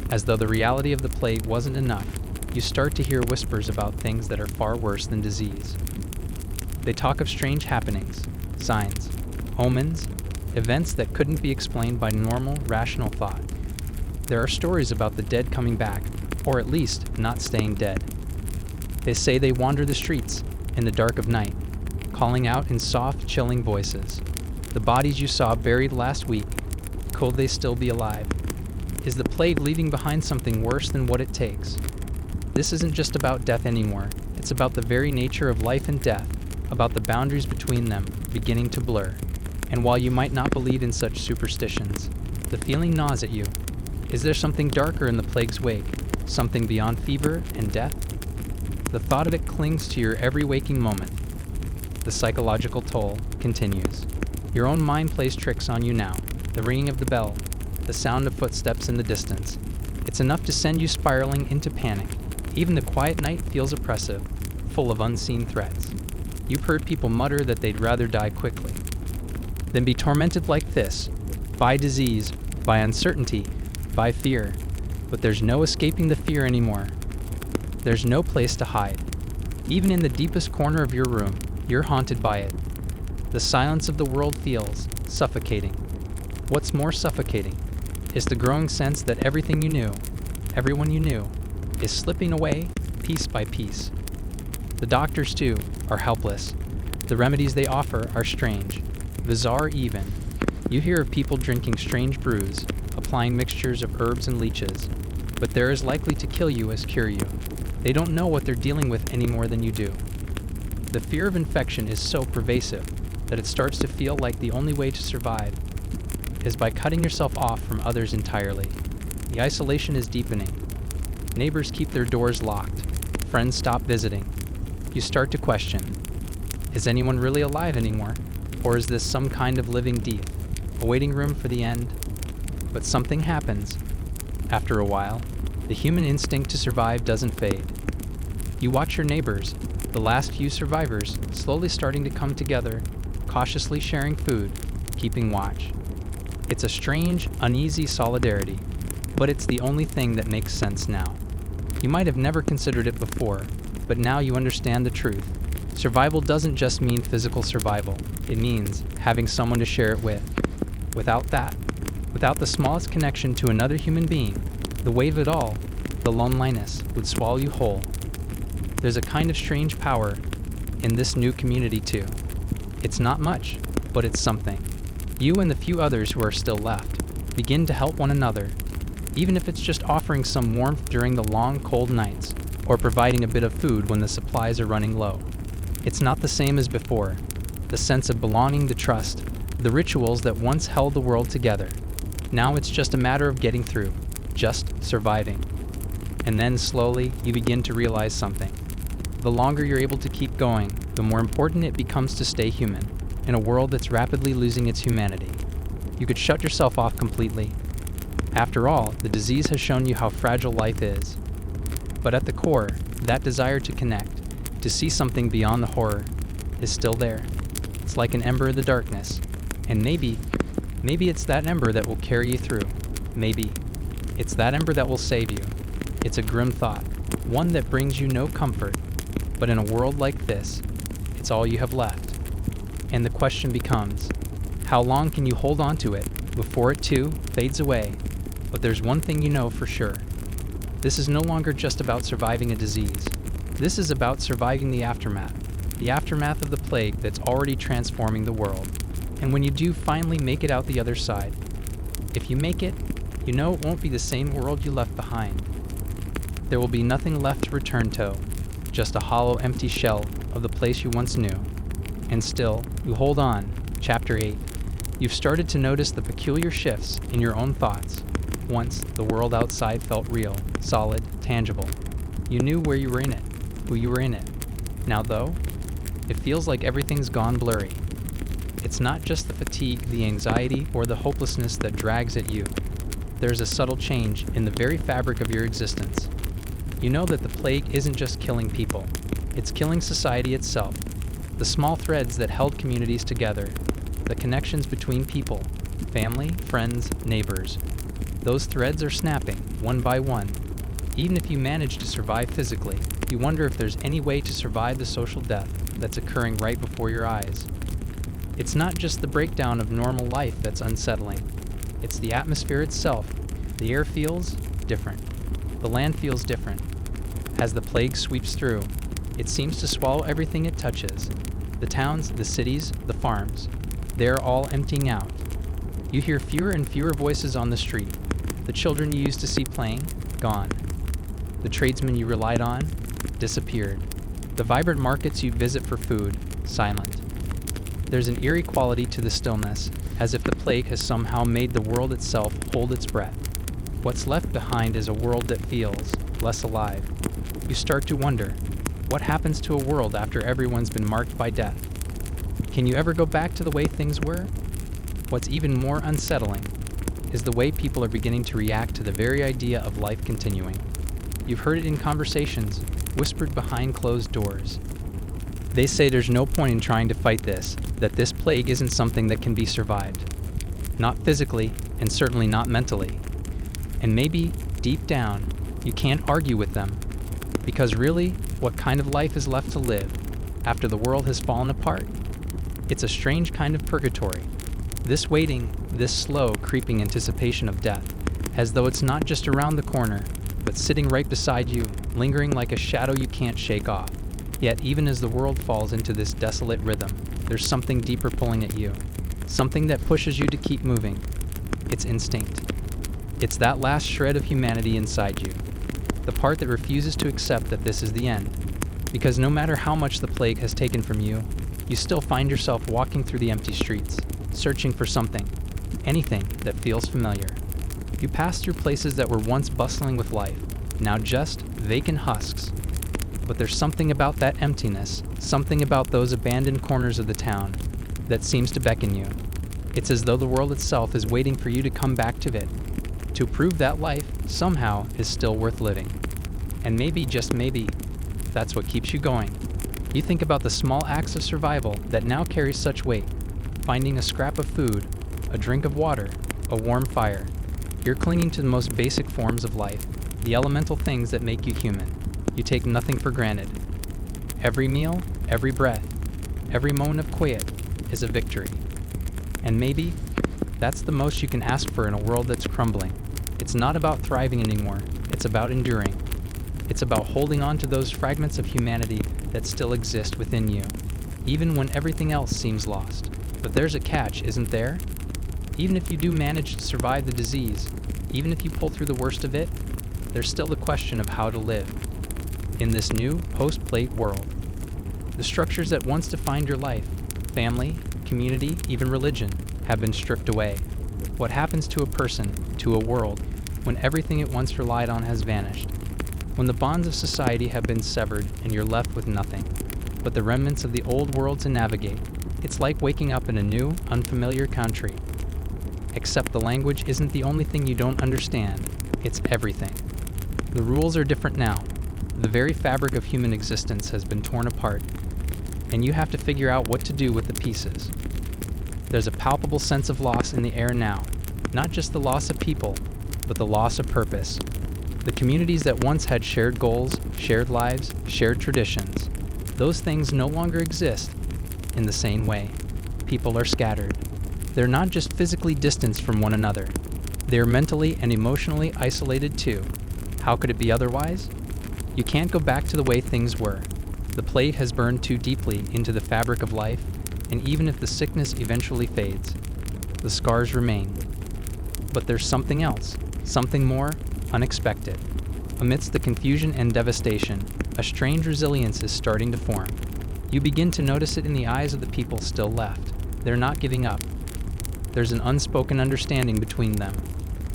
As though the reality of the plague wasn't enough, you start to hear whispers about things that are far worse than disease. They talk of strange happenings, signs, omens, events that couldn't be explained by normal, rational thought. There are stories about the dead coming back, or at least not staying dead. They say they wander the streets in the dark of night, calling out in soft, chilling voices. The bodies you saw buried last week, could they still be alive? Is the plague leaving behind something worse than what it takes? This isn't just about death anymore. It's about the very nature of life and death, about the boundaries between them beginning to blur. And while you might not believe in such superstitions, the feeling gnaws at you. Is there something darker in the plague's wake? Something beyond fever and death? The thought of it clings to your every waking moment. The psychological toll continues. Your own mind plays tricks on you now. The ringing of the bell, the sound of footsteps in the distance. It's enough to send you spiraling into panic. Even the quiet night feels oppressive, full of unseen threats. You've heard people mutter that they'd rather die quickly than be tormented like this, by disease, by uncertainty, by fear. But there's no escaping the fear anymore. There's no place to hide. Even in the deepest corner of your room, you're haunted by it. The silence of the world feels suffocating. What's more suffocating is the growing sense that everything you knew, everyone you knew, is slipping away piece by piece. The doctors, too, are helpless. The remedies they offer are strange, bizarre even. You hear of people drinking strange brews, applying mixtures of herbs and leeches, but they're as likely to kill you as cure you. They don't know what they're dealing with any more than you do. The fear of infection is so pervasive that it starts to feel like the only way to survive is by cutting yourself off from others entirely. The isolation is deepening. Neighbors keep their doors locked. Friends stop visiting. You start to question, is anyone really alive anymore? Or is this some kind of living death, a waiting room for the end? But something happens. After a while, the human instinct to survive doesn't fade. You watch your neighbors, the last few survivors, slowly starting to come together, cautiously sharing food, keeping watch. It's a strange, uneasy solidarity, but it's the only thing that makes sense now. You might have never considered it before, but now you understand the truth. Survival doesn't just mean physical survival. It means having someone to share it with. Without that, without the smallest connection to another human being, the weight of it all, the loneliness, would swallow you whole. There's a kind of strange power in this new community too. It's not much, but it's something. You and the few others who are still left begin to help one another, even if it's just offering some warmth during the long, cold nights, or providing a bit of food when the supplies are running low. It's not the same as before. The sense of belonging, the trust, the rituals that once held the world together. Now it's just a matter of getting through, just surviving. And then slowly, you begin to realize something. The longer you're able to keep going, the more important it becomes to stay human, in a world that's rapidly losing its humanity. You could shut yourself off completely. After all, the disease has shown you how fragile life is. But at the core, that desire to connect, to see something beyond the horror, is still there. It's like an ember in the darkness. And maybe it's that ember that will carry you through. Maybe it's that ember that will save you. It's a grim thought, one that brings you no comfort. But in a world like this, it's all you have left. And the question becomes, how long can you hold on to it before it too fades away? But there's one thing you know for sure. This is no longer just about surviving a disease. This is about surviving the aftermath of the plague that's already transforming the world. And when you do finally make it out the other side, if you make it, you know it won't be the same world you left behind. There will be nothing left to return to, just a hollow, empty shell of the place you once knew. And still, you hold on. Chapter 8. You've started to notice the peculiar shifts in your own thoughts. Once, the world outside felt real, solid, tangible. You knew where you were in it, who you were in it. Now, though, it feels like everything's gone blurry. It's not just the fatigue, the anxiety, or the hopelessness that drags at you. There's a subtle change in the very fabric of your existence. You know that the plague isn't just killing people, it's killing society itself. The small threads that held communities together, the connections between people, family, friends, neighbors. Those threads are snapping, one by one. Even if you manage to survive physically, you wonder if there's any way to survive the social death that's occurring right before your eyes. It's not just the breakdown of normal life that's unsettling. It's the atmosphere itself. The air feels different. The land feels different. As the plague sweeps through, it seems to swallow everything it touches. The towns, the cities, the farms. They're all emptying out. You hear fewer and fewer voices on the street. The children you used to see playing, gone. The tradesmen you relied on, disappeared. The vibrant markets you visit for food, silent. There's an eerie quality to the stillness, as if the plague has somehow made the world itself hold its breath. What's left behind is a world that feels less alive. You start to wonder, what happens to a world after everyone's been marked by death? Can you ever go back to the way things were? What's even more unsettling is the way people are beginning to react to the very idea of life continuing. You've heard it in conversations, whispered behind closed doors. They say there's no point in trying to fight this, that this plague isn't something that can be survived. Not physically, and certainly not mentally. And maybe, deep down, you can't argue with them. Because really, what kind of life is left to live after the world has fallen apart? It's a strange kind of purgatory. This waiting, this slow, creeping anticipation of death, as though it's not just around the corner, but sitting right beside you, lingering like a shadow you can't shake off. Yet even as the world falls into this desolate rhythm, there's something deeper pulling at you. Something that pushes you to keep moving. It's instinct. It's that last shred of humanity inside you. The part that refuses to accept that this is the end. Because no matter how much the plague has taken from you, you still find yourself walking through the empty streets, searching for something, anything that feels familiar. You pass through places that were once bustling with life, now just vacant husks. But there's something about that emptiness, something about those abandoned corners of the town, that seems to beckon you. It's as though the world itself is waiting for you to come back to it, to prove that life, somehow, is still worth living. And maybe, just maybe, that's what keeps you going. You think about the small acts of survival that now carry such weight. Finding a scrap of food, a drink of water, a warm fire. You're clinging to the most basic forms of life, the elemental things that make you human. You take nothing for granted. Every meal, every breath, every moment of quiet is a victory. And maybe that's the most you can ask for in a world that's crumbling. It's not about thriving anymore, it's about enduring. It's about holding on to those fragments of humanity that still exist within you, even when everything else seems lost. But there's a catch, isn't there? Even if you do manage to survive the disease, even if you pull through the worst of it, there's still the question of how to live in this new, post-plague world. The structures that once defined your life, family, community, even religion, have been stripped away. What happens to a person, to a world, when everything it once relied on has vanished? When the bonds of society have been severed and you're left with nothing but the remnants of the old world to navigate, it's like waking up in a new, unfamiliar country. Except the language isn't the only thing you don't understand, it's everything. The rules are different now. The very fabric of human existence has been torn apart, and you have to figure out what to do with the pieces. There's a palpable sense of loss in the air now, not just the loss of people, but the loss of purpose. The communities that once had shared goals, shared lives, shared traditions, those things no longer exist in the same way. People are scattered. They're not just physically distanced from one another. They're mentally and emotionally isolated too. How could it be otherwise? You can't go back to the way things were. The plague has burned too deeply into the fabric of life, and even if the sickness eventually fades, the scars remain. But there's something else, something more unexpected. Amidst the confusion and devastation, a strange resilience is starting to form. You begin to notice it in the eyes of the people still left. They're not giving up. There's an unspoken understanding between them,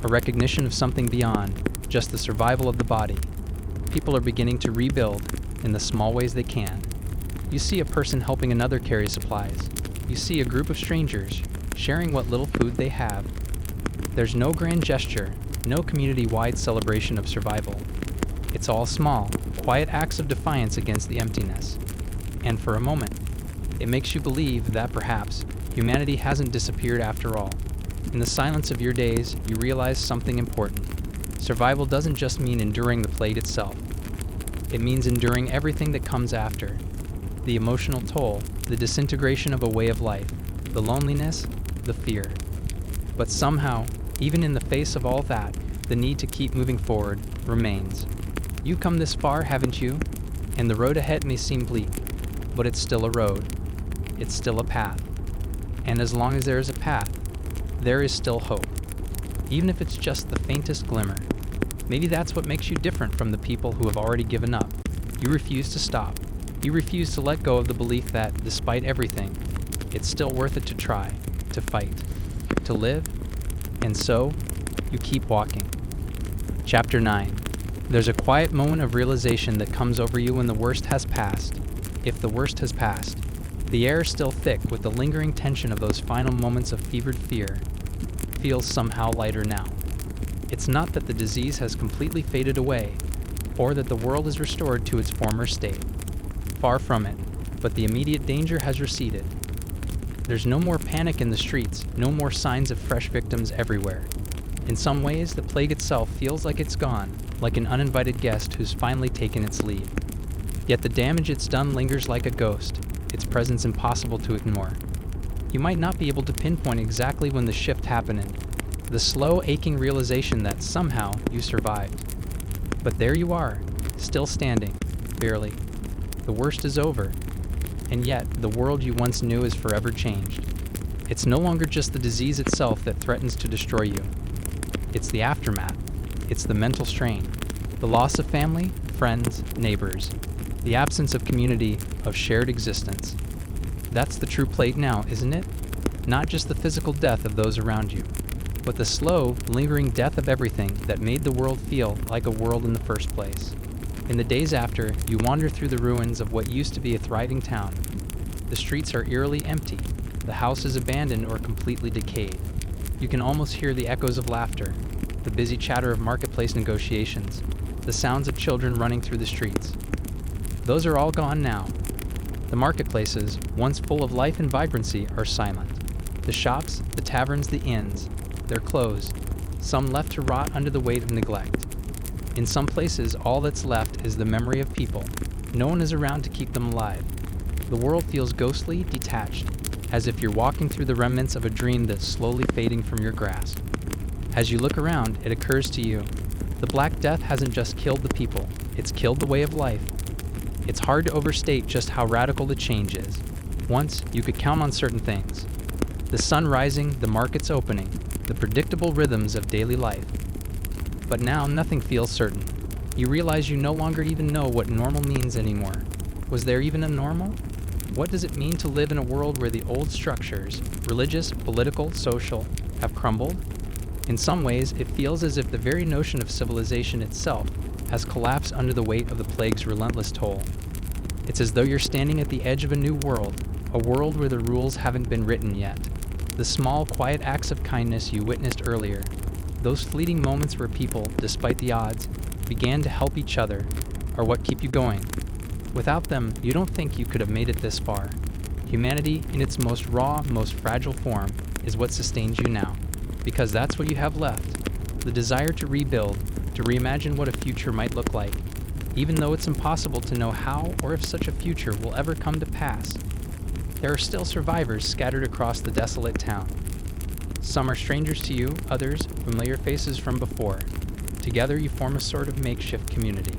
a recognition of something beyond just the survival of the body. People are beginning to rebuild in the small ways they can. You see a person helping another carry supplies. You see a group of strangers sharing what little food they have. There's no grand gesture, no community-wide celebration of survival. It's all small, quiet acts of defiance against the emptiness. And for a moment, it makes you believe that perhaps humanity hasn't disappeared after all. In the silence of your days, you realize something important. Survival doesn't just mean enduring the plague itself. It means enduring everything that comes after. The emotional toll, the disintegration of a way of life, the loneliness, the fear. But somehow, even in the face of all that, the need to keep moving forward remains. You've come this far, haven't you? And the road ahead may seem bleak, but it's still a road. It's still a path. And as long as there is a path, there is still hope. Even if it's just the faintest glimmer. Maybe that's what makes you different from the people who have already given up. You refuse to stop. You refuse to let go of the belief that, despite everything, it's still worth it to try, to fight, to live, and so, you keep walking. Chapter 9. There's a quiet moment of realization that comes over you when the worst has passed, if the worst has passed. The air is still thick with the lingering tension of those final moments of fevered fear. Feels somehow lighter now. It's not that the disease has completely faded away, or that the world is restored to its former state. Far from it, but the immediate danger has receded. There's no more panic in the streets, no more signs of fresh victims everywhere. In some ways, the plague itself feels like it's gone, like an uninvited guest who's finally taken its leave. Yet the damage it's done lingers like a ghost, its presence impossible to ignore. You might not be able to pinpoint exactly when the shift happened, the slow, aching realization that somehow you survived. But there you are, still standing, barely. The worst is over, and yet the world you once knew is forever changed. It's no longer just the disease itself that threatens to destroy you. It's the aftermath. It's the mental strain, the loss of family, friends, neighbors, the absence of community, of shared existence. That's the true plague now, isn't it? Not just the physical death of those around you, but the slow, lingering death of everything that made the world feel like a world in the first place. In the days after, you wander through the ruins of what used to be a thriving town. The streets are eerily empty, the house is abandoned or completely decayed. You can almost hear the echoes of laughter, the busy chatter of marketplace negotiations, the sounds of children running through the streets. Those are all gone now. The marketplaces, once full of life and vibrancy, are silent. The shops, the taverns, the inns, they're closed, some left to rot under the weight of neglect. In some places, all that's left is the memory of people. No one is around to keep them alive. The world feels ghostly, detached, as if you're walking through the remnants of a dream that's slowly fading from your grasp. As you look around, it occurs to you, the Black Death hasn't just killed the people, it's killed the way of life. It's hard to overstate just how radical the change is. Once, you could count on certain things. The sun rising, the markets opening, the predictable rhythms of daily life. But now, nothing feels certain. You realize you no longer even know what normal means anymore. Was there even a normal? What does it mean to live in a world where the old structures, religious, political, social, have crumbled? In some ways, it feels as if the very notion of civilization itself has collapsed under the weight of the plague's relentless toll. It's as though you're standing at the edge of a new world, a world where the rules haven't been written yet. The small, quiet acts of kindness you witnessed earlier, those fleeting moments where people, despite the odds, began to help each other, are what keep you going. Without them, you don't think you could have made it this far. Humanity, in its most raw, most fragile form, is what sustains you now, because that's what you have left. The desire to rebuild, to reimagine what a future might look like, even though it's impossible to know how or if such a future will ever come to pass. There are still survivors scattered across the desolate town. Some are strangers to you, others familiar faces from before. Together you form a sort of makeshift community.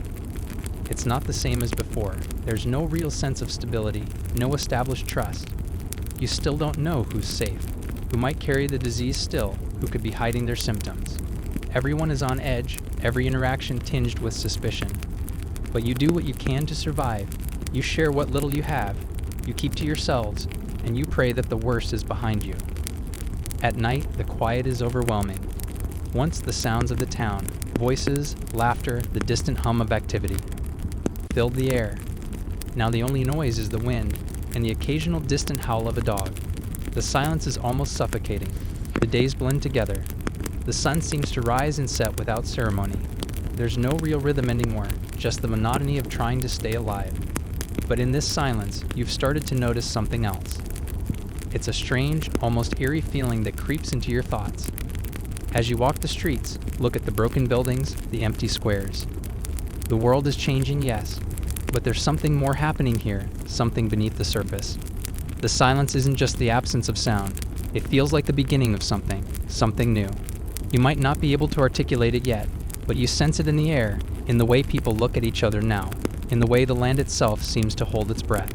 It's not the same as before. There's no real sense of stability, no established trust. You still don't know who's safe, who might carry the disease still, who could be hiding their symptoms. Everyone is on edge, every interaction tinged with suspicion. But you do what you can to survive. You share what little you have. You keep to yourselves, and you pray that the worst is behind you. At night, the quiet is overwhelming. Once the sounds of the town, voices, laughter, the distant hum of activity, filled the air. Now the only noise is the wind and the occasional distant howl of a dog. The silence is almost suffocating. The days blend together. The sun seems to rise and set without ceremony. There's no real rhythm anymore, just the monotony of trying to stay alive. But in this silence, you've started to notice something else. It's a strange, almost eerie feeling that creeps into your thoughts. As you walk the streets, look at the broken buildings, the empty squares. The world is changing, yes, but there's something more happening here, something beneath the surface. The silence isn't just the absence of sound. It feels like the beginning of something new. You might not be able to articulate it yet, but you sense it in the air, in the way people look at each other now, in the way the land itself seems to hold its breath.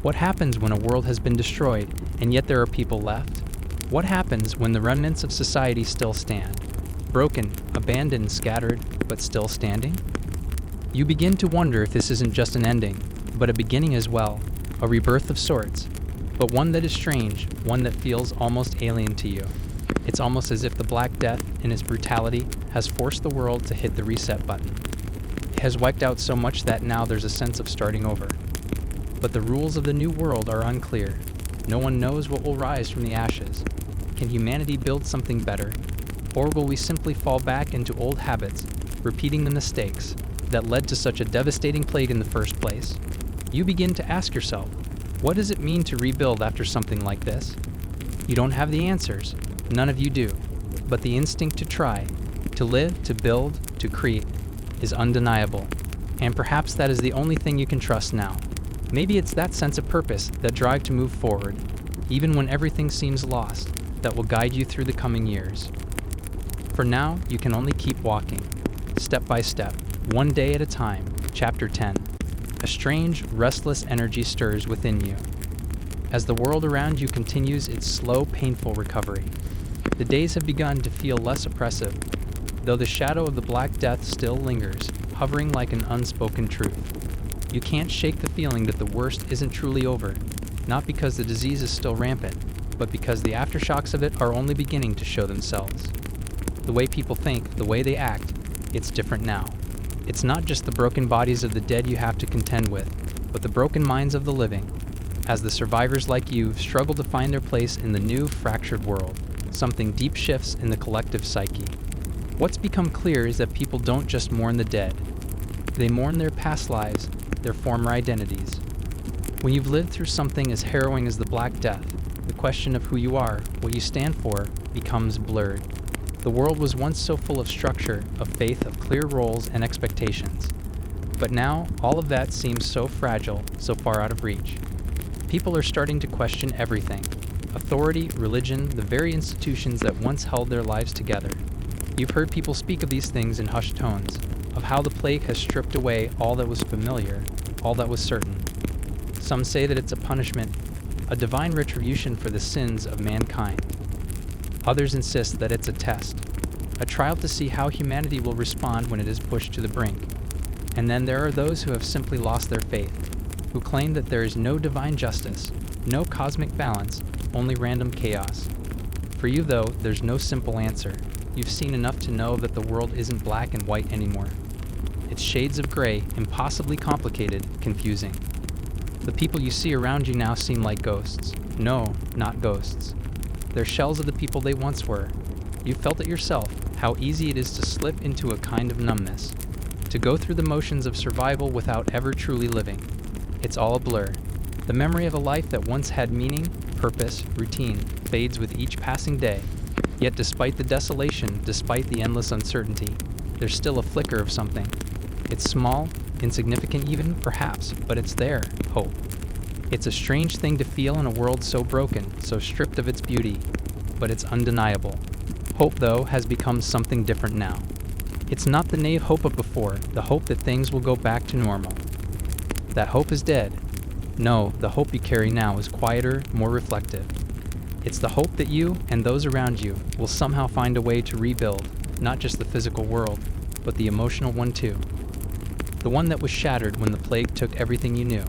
What happens when a world has been destroyed, and yet there are people left? What happens when the remnants of society still stand? Broken, abandoned, scattered, but still standing? You begin to wonder if this isn't just an ending, but a beginning as well, a rebirth of sorts, but one that is strange, one that feels almost alien to you. It's almost as if the Black Death, in its brutality, has forced the world to hit the reset button. It has wiped out so much that now there's a sense of starting over. But the rules of the new world are unclear. No one knows what will rise from the ashes. Can humanity build something better? Or will we simply fall back into old habits, repeating the mistakes that led to such a devastating plague in the first place? You begin to ask yourself, what does it mean to rebuild after something like this? You don't have the answers. None of you do. But the instinct to try, to live, to build, to create, is undeniable. And perhaps that is the only thing you can trust now. Maybe it's that sense of purpose, that drive to move forward, even when everything seems lost, that will guide you through the coming years. For now, you can only keep walking, step by step, one day at a time. Chapter 10. A strange, restless energy stirs within you, as the world around you continues its slow, painful recovery. The days have begun to feel less oppressive, though the shadow of the Black Death still lingers, hovering like an unspoken truth. You can't shake the feeling that the worst isn't truly over, not because the disease is still rampant, but because the aftershocks of it are only beginning to show themselves. The way people think, the way they act, it's different now. It's not just the broken bodies of the dead you have to contend with, but the broken minds of the living, as the survivors like you struggle to find their place in the new, fractured world. Something deep shifts in the collective psyche. What's become clear is that people don't just mourn the dead. They mourn their past lives, their former identities. When you've lived through something as harrowing as the Black Death, the question of who you are, what you stand for, becomes blurred. The world was once so full of structure, of faith, of clear roles and expectations. But now, all of that seems so fragile, so far out of reach. People are starting to question everything. Authority, religion, the very institutions that once held their lives together. You've heard people speak of these things in hushed tones, of how the plague has stripped away all that was familiar, all that was certain. Some say that it's a punishment, a divine retribution for the sins of mankind. Others insist that it's a test, a trial to see how humanity will respond when it is pushed to the brink. And then there are those who have simply lost their faith, who claim that there is no divine justice, no cosmic balance, only random chaos. For you, though, there's no simple answer. You've seen enough to know that the world isn't black and white anymore. It's shades of gray, impossibly complicated, confusing. The people you see around you now seem like ghosts. No, not ghosts. They're shells of the people they once were. You felt it yourself, how easy it is to slip into a kind of numbness, to go through the motions of survival without ever truly living. It's all a blur. The memory of a life that once had meaning, purpose, routine, fades with each passing day. Yet despite the desolation, despite the endless uncertainty, there's still a flicker of something. It's small, insignificant even, perhaps, but it's there, hope. It's a strange thing to feel in a world so broken, so stripped of its beauty, but it's undeniable. Hope, though, has become something different now. It's not the naive hope of before, the hope that things will go back to normal. That hope is dead. No, the hope you carry now is quieter, more reflective. It's the hope that you and those around you will somehow find a way to rebuild, not just the physical world, but the emotional one too. The one that was shattered when the plague took everything you knew.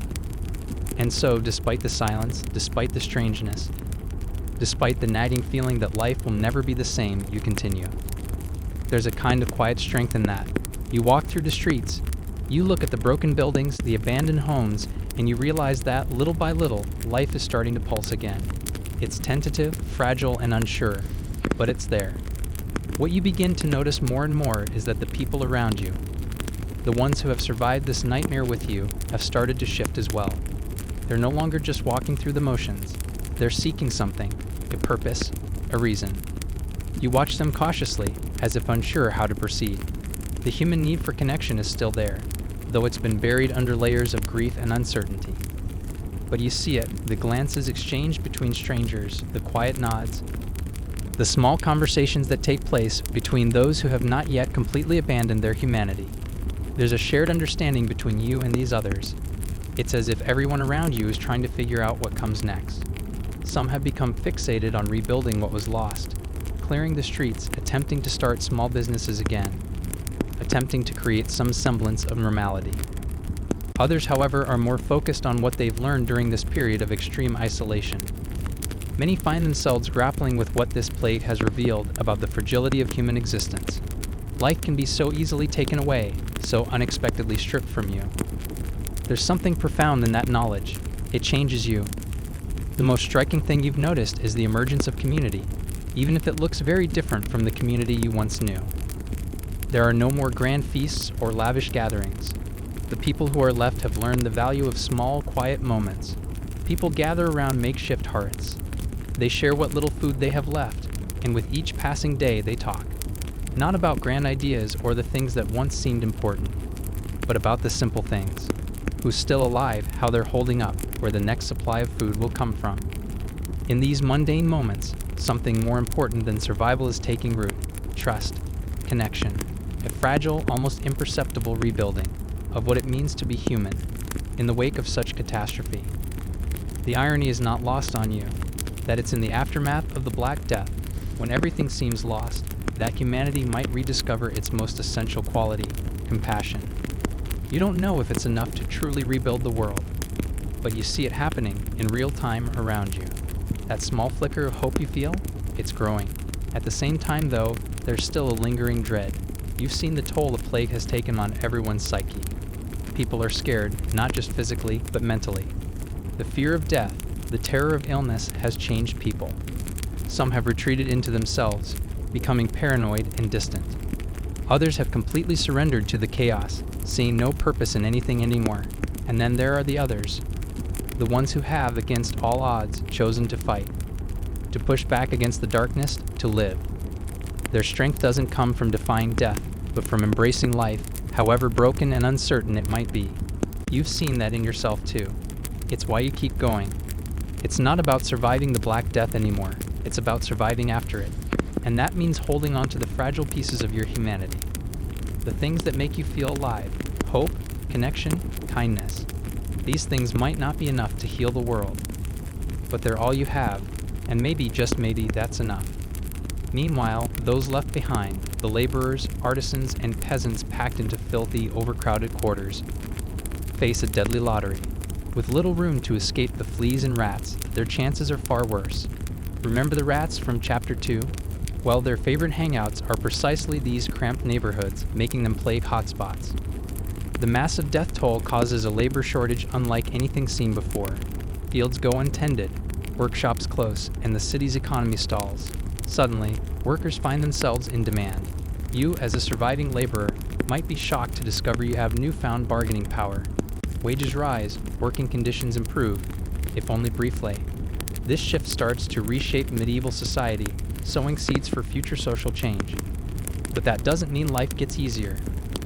And so, despite the silence, despite the strangeness, Despite the nagging feeling that life will never be the same, you continue. There's a kind of quiet strength in that. You walk through the streets, you look at the broken buildings, the abandoned homes, and you realize that, little by little, life is starting to pulse again. It's tentative, fragile, and unsure, but it's there. What you begin to notice more and more is that the people around you, the ones who have survived this nightmare with you, have started to shift as well. They're no longer just walking through the motions. They're seeking something, a purpose, a reason. You watch them cautiously, as if unsure how to proceed. The human need for connection is still there, though it's been buried under layers of grief and uncertainty. But you see it, the glances exchanged between strangers, the quiet nods, the small conversations that take place between those who have not yet completely abandoned their humanity. There's a shared understanding between you and these others. It's as if everyone around you is trying to figure out what comes next. Some have become fixated on rebuilding what was lost, clearing the streets, attempting to start small businesses again, attempting to create some semblance of normality. Others, however, are more focused on what they've learned during this period of extreme isolation. Many find themselves grappling with what this plague has revealed about the fragility of human existence. Life can be so easily taken away, so unexpectedly stripped from you. There's something profound in that knowledge. It changes you. The most striking thing you've noticed is the emergence of community, even if it looks very different from the community you once knew. There are no more grand feasts or lavish gatherings. The people who are left have learned the value of small, quiet moments. People gather around makeshift hearths. They share what little food they have left, and with each passing day they talk. Not about grand ideas or the things that once seemed important, but about the simple things. Who's still alive, how they're holding up, where the next supply of food will come from. In these mundane moments, something more important than survival is taking root: trust, connection, a fragile, almost imperceptible rebuilding of what it means to be human in the wake of such catastrophe. The irony is not lost on you, that it's in the aftermath of the Black Death, when everything seems lost, that humanity might rediscover its most essential quality: compassion. You don't know if it's enough to truly rebuild the world, but you see it happening in real time around you. That small flicker of hope you feel, it's growing. At the same time, though, there's still a lingering dread. You've seen the toll the plague has taken on everyone's psyche. People are scared, not just physically, but mentally. The fear of death, the terror of illness has changed people. Some have retreated into themselves, becoming paranoid and distant. Others have completely surrendered to the chaos, seeing no purpose in anything anymore. And then there are the others, the ones who have, against all odds, chosen to fight, to push back against the darkness, to live. Their strength doesn't come from defying death, but from embracing life, however broken and uncertain it might be. You've seen that in yourself too. It's why you keep going. It's not about surviving the Black Death anymore. It's about surviving after it. And that means holding on to the fragile pieces of your humanity. The things that make you feel alive: hope, connection, kindness. These things might not be enough to heal the world, but they're all you have, and maybe, just maybe, that's enough. Meanwhile, those left behind, the laborers, artisans, and peasants packed into filthy, overcrowded quarters, face a deadly lottery. With little room to escape the fleas and rats, their chances are far worse. Remember the rats from Chapter 2? Well, their favorite hangouts are precisely these cramped neighborhoods, making them plague hotspots. The massive death toll causes a labor shortage unlike anything seen before. Fields go untended, workshops close, and the city's economy stalls. Suddenly, workers find themselves in demand. You, as a surviving laborer, might be shocked to discover you have newfound bargaining power. Wages rise, working conditions improve, if only briefly. This shift starts to reshape medieval society, sowing seeds for future social change. But that doesn't mean life gets easier.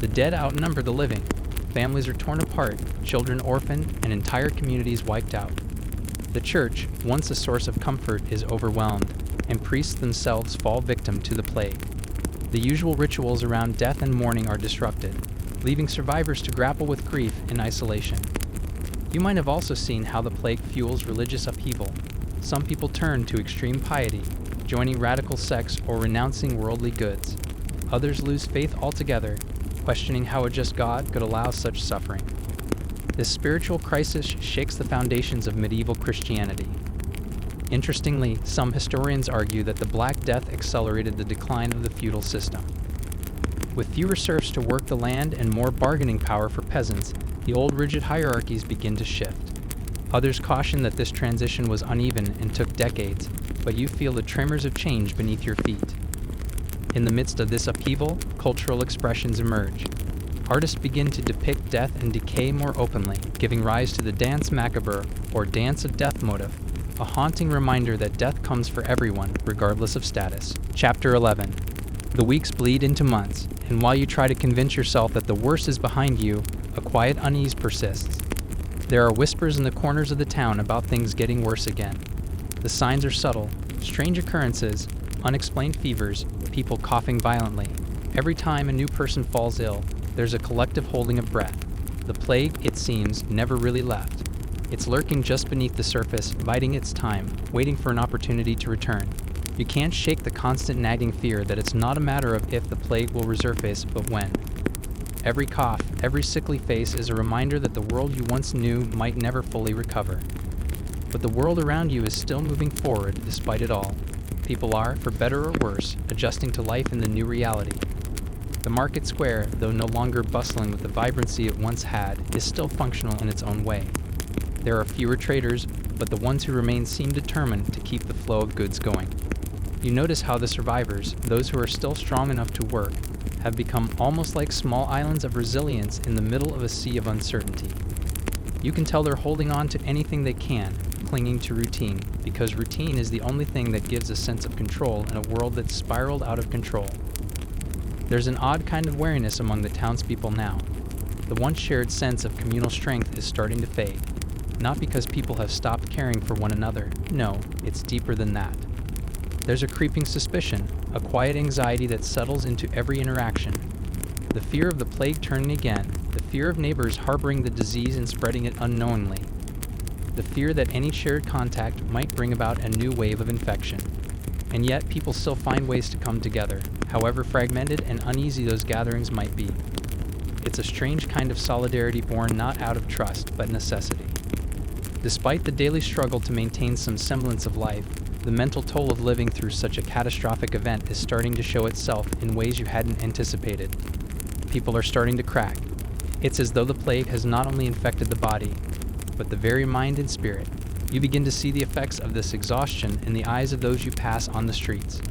The dead outnumber the living. Families are torn apart, children orphaned, and entire communities wiped out. The church, once a source of comfort, is overwhelmed, and priests themselves fall victim to the plague. The usual rituals around death and mourning are disrupted, leaving survivors to grapple with grief in isolation. You might have also seen how the plague fuels religious upheaval. Some people turn to extreme piety, joining radical sects or renouncing worldly goods. Others lose faith altogether, questioning how a just God could allow such suffering. This spiritual crisis shakes the foundations of medieval Christianity. Interestingly, some historians argue that the Black Death accelerated the decline of the feudal system. With fewer serfs to work the land and more bargaining power for peasants, the old rigid hierarchies begin to shift. Others caution that this transition was uneven and took decades, but you feel the tremors of change beneath your feet. In the midst of this upheaval, cultural expressions emerge. Artists begin to depict death and decay more openly, giving rise to the dance macabre, or dance of death motif, a haunting reminder that death comes for everyone, regardless of status. Chapter 11. The weeks bleed into months, and while you try to convince yourself that the worst is behind you, a quiet unease persists. There are whispers in the corners of the town about things getting worse again. The signs are subtle: strange occurrences, unexplained fevers, people coughing violently. Every time a new person falls ill, there's a collective holding of breath. The plague, it seems, never really left. It's lurking just beneath the surface, biding its time, waiting for an opportunity to return. You can't shake the constant nagging fear that it's not a matter of if the plague will resurface, but when. Every cough, every sickly face is a reminder that the world you once knew might never fully recover. But the world around you is still moving forward despite it all. People are, for better or worse, adjusting to life in the new reality. The market square, though no longer bustling with the vibrancy it once had, is still functional in its own way. There are fewer traders, but the ones who remain seem determined to keep the flow of goods going. You notice how the survivors, those who are still strong enough to work, have become almost like small islands of resilience in the middle of a sea of uncertainty. You can tell they're holding on to anything they can, clinging to routine, because routine is the only thing that gives a sense of control in a world that's spiraled out of control. There's an odd kind of wariness among the townspeople now. The once shared sense of communal strength is starting to fade. Not because people have stopped caring for one another. No, it's deeper than that. There's a creeping suspicion, a quiet anxiety that settles into every interaction. The fear of the plague turning again, the fear of neighbors harboring the disease and spreading it unknowingly. The fear that any shared contact might bring about a new wave of infection. And yet, people still find ways to come together, however fragmented and uneasy those gatherings might be. It's a strange kind of solidarity born not out of trust, but necessity. Despite the daily struggle to maintain some semblance of life, the mental toll of living through such a catastrophic event is starting to show itself in ways you hadn't anticipated. People are starting to crack. It's as though the plague has not only infected the body, but the very mind and spirit. You begin to see the effects of this exhaustion in the eyes of those you pass on the streets.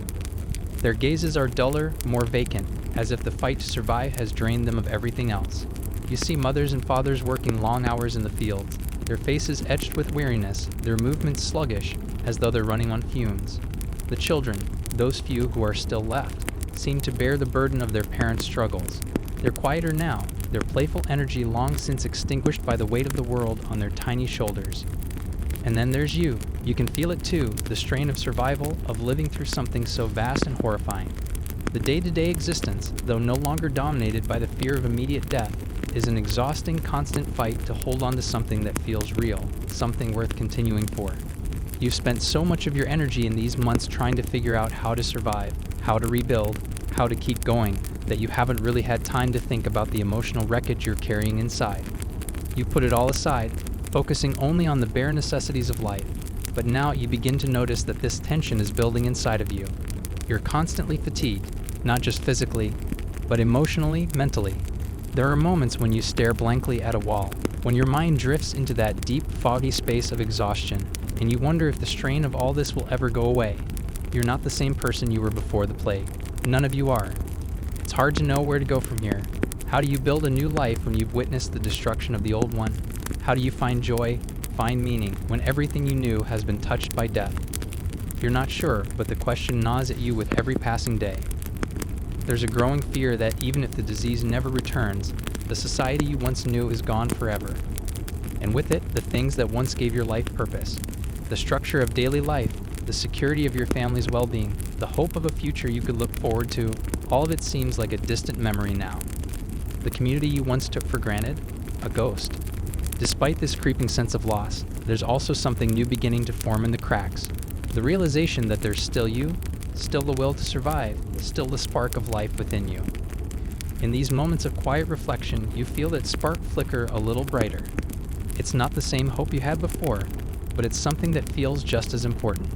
Their gazes are duller, more vacant, as if the fight to survive has drained them of everything else. You see mothers and fathers working long hours in the fields, their faces etched with weariness, their movements sluggish, as though they're running on fumes. The children, those few who are still left, seem to bear the burden of their parents' struggles. They're quieter now, their playful energy long since extinguished by the weight of the world on their tiny shoulders. And then there's you. You can feel it too, the strain of survival, of living through something so vast and horrifying. The day-to-day existence, though no longer dominated by the fear of immediate death, is an exhausting, constant fight to hold on to something that feels real, something worth continuing for. You've spent so much of your energy in these months trying to figure out how to survive, how to rebuild, how to keep going, that you haven't really had time to think about the emotional wreckage you're carrying inside. You put it all aside, focusing only on the bare necessities of life, but now you begin to notice that this tension is building inside of you. You're constantly fatigued, not just physically, but emotionally, mentally. There are moments when you stare blankly at a wall, when your mind drifts into that deep, foggy space of exhaustion, and you wonder if the strain of all this will ever go away. You're not the same person you were before the plague. None of you are. It's hard to know where to go from here. How do you build a new life when you've witnessed the destruction of the old one? How do you find joy, find meaning, when everything you knew has been touched by death? You're not sure, but the question gnaws at you with every passing day. There's a growing fear that even if the disease never returns, the society you once knew is gone forever. And with it, the things that once gave your life purpose. The structure of daily life, the security of your family's well-being, the hope of a future you could look forward to, all of it seems like a distant memory now. The community you once took for granted, a ghost. Despite this creeping sense of loss, there's also something new beginning to form in the cracks. The realization that there's still you, still the will to survive, still the spark of life within you. In these moments of quiet reflection, you feel that spark flicker a little brighter. It's not the same hope you had before, but it's something that feels just as important.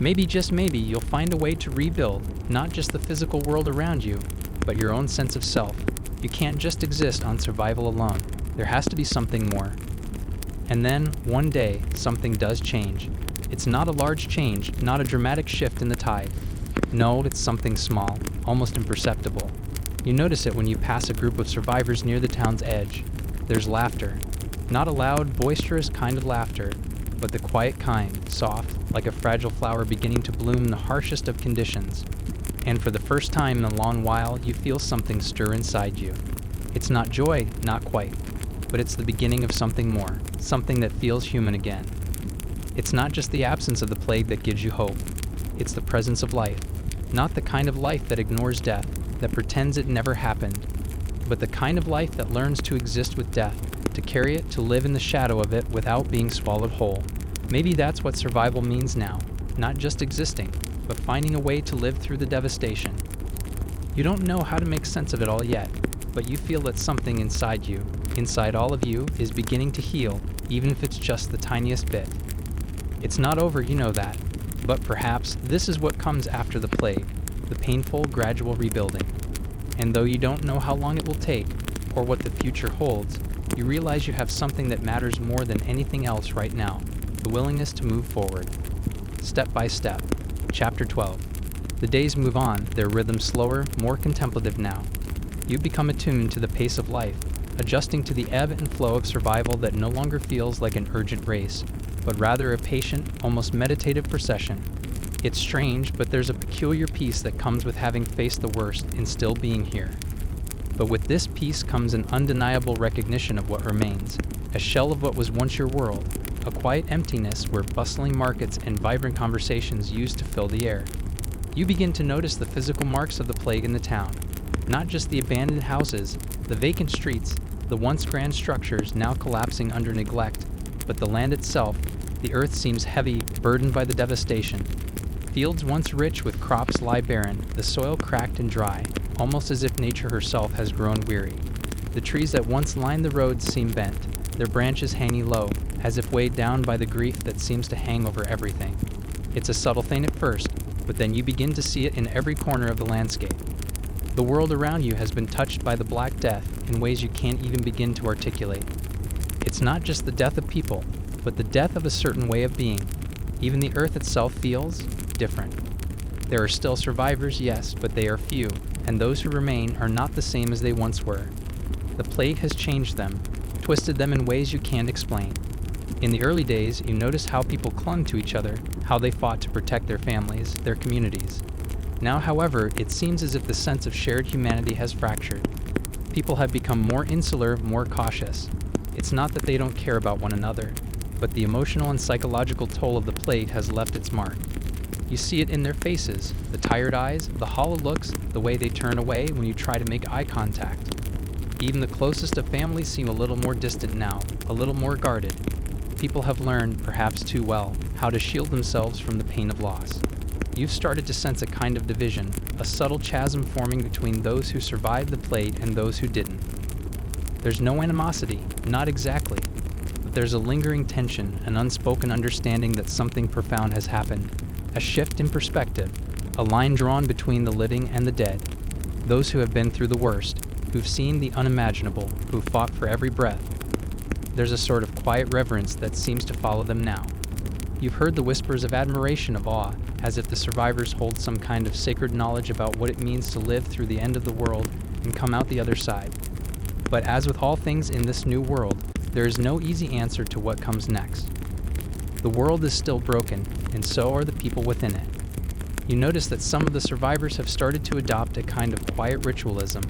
Maybe, just maybe, you'll find a way to rebuild not just the physical world around you, but your own sense of self. You can't just exist on survival alone. There has to be something more. And then, one day, something does change. It's not a large change, not a dramatic shift in the tide. No, it's something small, almost imperceptible. You notice it when you pass a group of survivors near the town's edge. There's laughter. Not a loud, boisterous kind of laughter, but the quiet kind, soft, like a fragile flower beginning to bloom in the harshest of conditions. And for the first time in a long while, you feel something stir inside you. It's not joy, not quite, but it's the beginning of something more, something that feels human again. It's not just the absence of the plague that gives you hope. It's the presence of life. Not the kind of life that ignores death, that pretends it never happened, but the kind of life that learns to exist with death, to carry it, to live in the shadow of it without being swallowed whole. Maybe that's what survival means now, not just existing, but finding a way to live through the devastation. You don't know how to make sense of it all yet, but you feel that something inside you, inside all of you, is beginning to heal, even if it's just the tiniest bit. It's not over, you know that, but perhaps this is what comes after the plague, the painful, gradual rebuilding. And though you don't know how long it will take, or what the future holds, you realize you have something that matters more than anything else right now, the willingness to move forward. Step by step. Chapter 12. The days move on, their rhythm slower, more contemplative now. You become attuned to the pace of life, adjusting to the ebb and flow of survival that no longer feels like an urgent race, but rather a patient, almost meditative procession. It's strange, but there's a peculiar peace that comes with having faced the worst and still being here. But with this peace comes an undeniable recognition of what remains, a shell of what was once your world, a quiet emptiness where bustling markets and vibrant conversations used to fill the air. You begin to notice the physical marks of the plague in the town, not just the abandoned houses, the vacant streets, the once grand structures now collapsing under neglect, but the land itself. The earth seems heavy, burdened by the devastation. Fields once rich with crops lie barren, the soil cracked and dry, almost as if nature herself has grown weary. The trees that once lined the roads seem bent, their branches hanging low, as if weighed down by the grief that seems to hang over everything. It's a subtle thing at first, but then you begin to see it in every corner of the landscape. The world around you has been touched by the Black Death in ways you can't even begin to articulate. It's not just the death of people, but the death of a certain way of being. Even the earth itself feels different. There are still survivors, yes, but they are few, and those who remain are not the same as they once were. The plague has changed them, twisted them in ways you can't explain. In the early days, you noticed how people clung to each other, how they fought to protect their families, their communities. Now, however, it seems as if the sense of shared humanity has fractured. People have become more insular, more cautious. It's not that they don't care about one another, but the emotional and psychological toll of the plague has left its mark. You see it in their faces, the tired eyes, the hollow looks, the way they turn away when you try to make eye contact. Even the closest of families seem a little more distant now, a little more guarded. People have learned, perhaps too well, how to shield themselves from the pain of loss. You've started to sense a kind of division, a subtle chasm forming between those who survived the plague and those who didn't. There's no animosity, not exactly, but there's a lingering tension, an unspoken understanding that something profound has happened, a shift in perspective, a line drawn between the living and the dead, those who have been through the worst, who've seen the unimaginable, who've fought for every breath. There's a sort of quiet reverence that seems to follow them now. You've heard the whispers of admiration, of awe, as if the survivors hold some kind of sacred knowledge about what it means to live through the end of the world and come out the other side. But as with all things in this new world, there is no easy answer to what comes next. The world is still broken, and so are the people within it. You notice that some of the survivors have started to adopt a kind of quiet ritualism,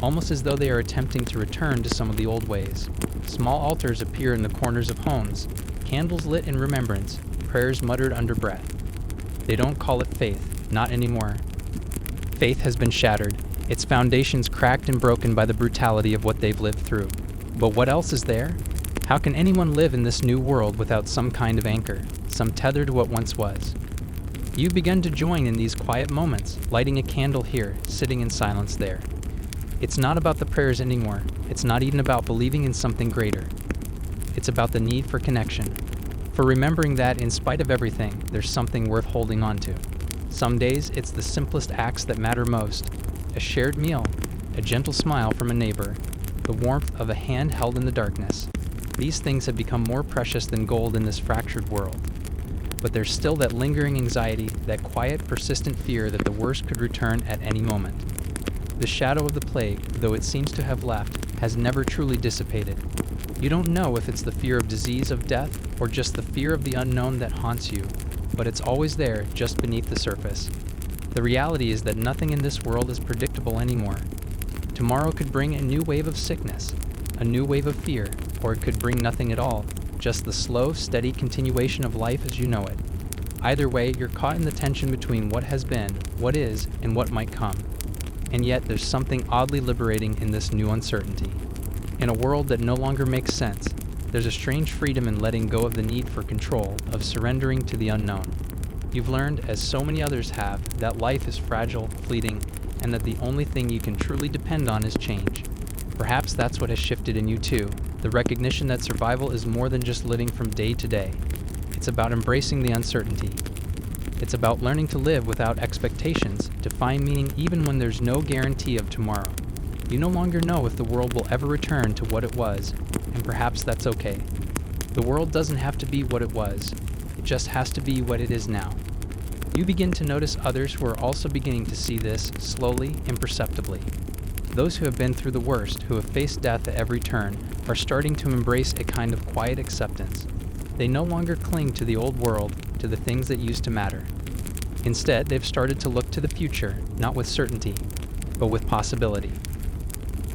almost as though they are attempting to return to some of the old ways. Small altars appear in the corners of homes, candles lit in remembrance, prayers muttered under breath. They don't call it faith, not anymore. Faith has been shattered, its foundations cracked and broken by the brutality of what they've lived through. But what else is there? How can anyone live in this new world without some kind of anchor, some tether to what once was? You've begun to join in these quiet moments, lighting a candle here, sitting in silence there. It's not about the prayers anymore. It's not even about believing in something greater. It's about the need for connection. For remembering that, in spite of everything, there's something worth holding on to. Some days, it's the simplest acts that matter most. A shared meal, a gentle smile from a neighbor, the warmth of a hand held in the darkness. These things have become more precious than gold in this fractured world. But there's still that lingering anxiety, that quiet, persistent fear that the worst could return at any moment. The shadow of the plague, though it seems to have left, has never truly dissipated. You don't know if it's the fear of disease, of death, or just the fear of the unknown that haunts you, but it's always there, just beneath the surface. The reality is that nothing in this world is predictable anymore. Tomorrow could bring a new wave of sickness, a new wave of fear, or it could bring nothing at all, just the slow, steady continuation of life as you know it. Either way, you're caught in the tension between what has been, what is, and what might come. And yet, there's something oddly liberating in this new uncertainty. In a world that no longer makes sense, there's a strange freedom in letting go of the need for control, of surrendering to the unknown. You've learned, as so many others have, that life is fragile, fleeting, and that the only thing you can truly depend on is change. Perhaps that's what has shifted in you too, the recognition that survival is more than just living from day to day. It's about embracing the uncertainty. It's about learning to live without expectations, to find meaning even when there's no guarantee of tomorrow. You no longer know if the world will ever return to what it was, and perhaps that's okay. The world doesn't have to be what it was, it just has to be what it is now. You begin to notice others who are also beginning to see this, slowly, imperceptibly. Those who have been through the worst, who have faced death at every turn, are starting to embrace a kind of quiet acceptance. They no longer cling to the old world, to the things that used to matter. Instead, they've started to look to the future, not with certainty, but with possibility.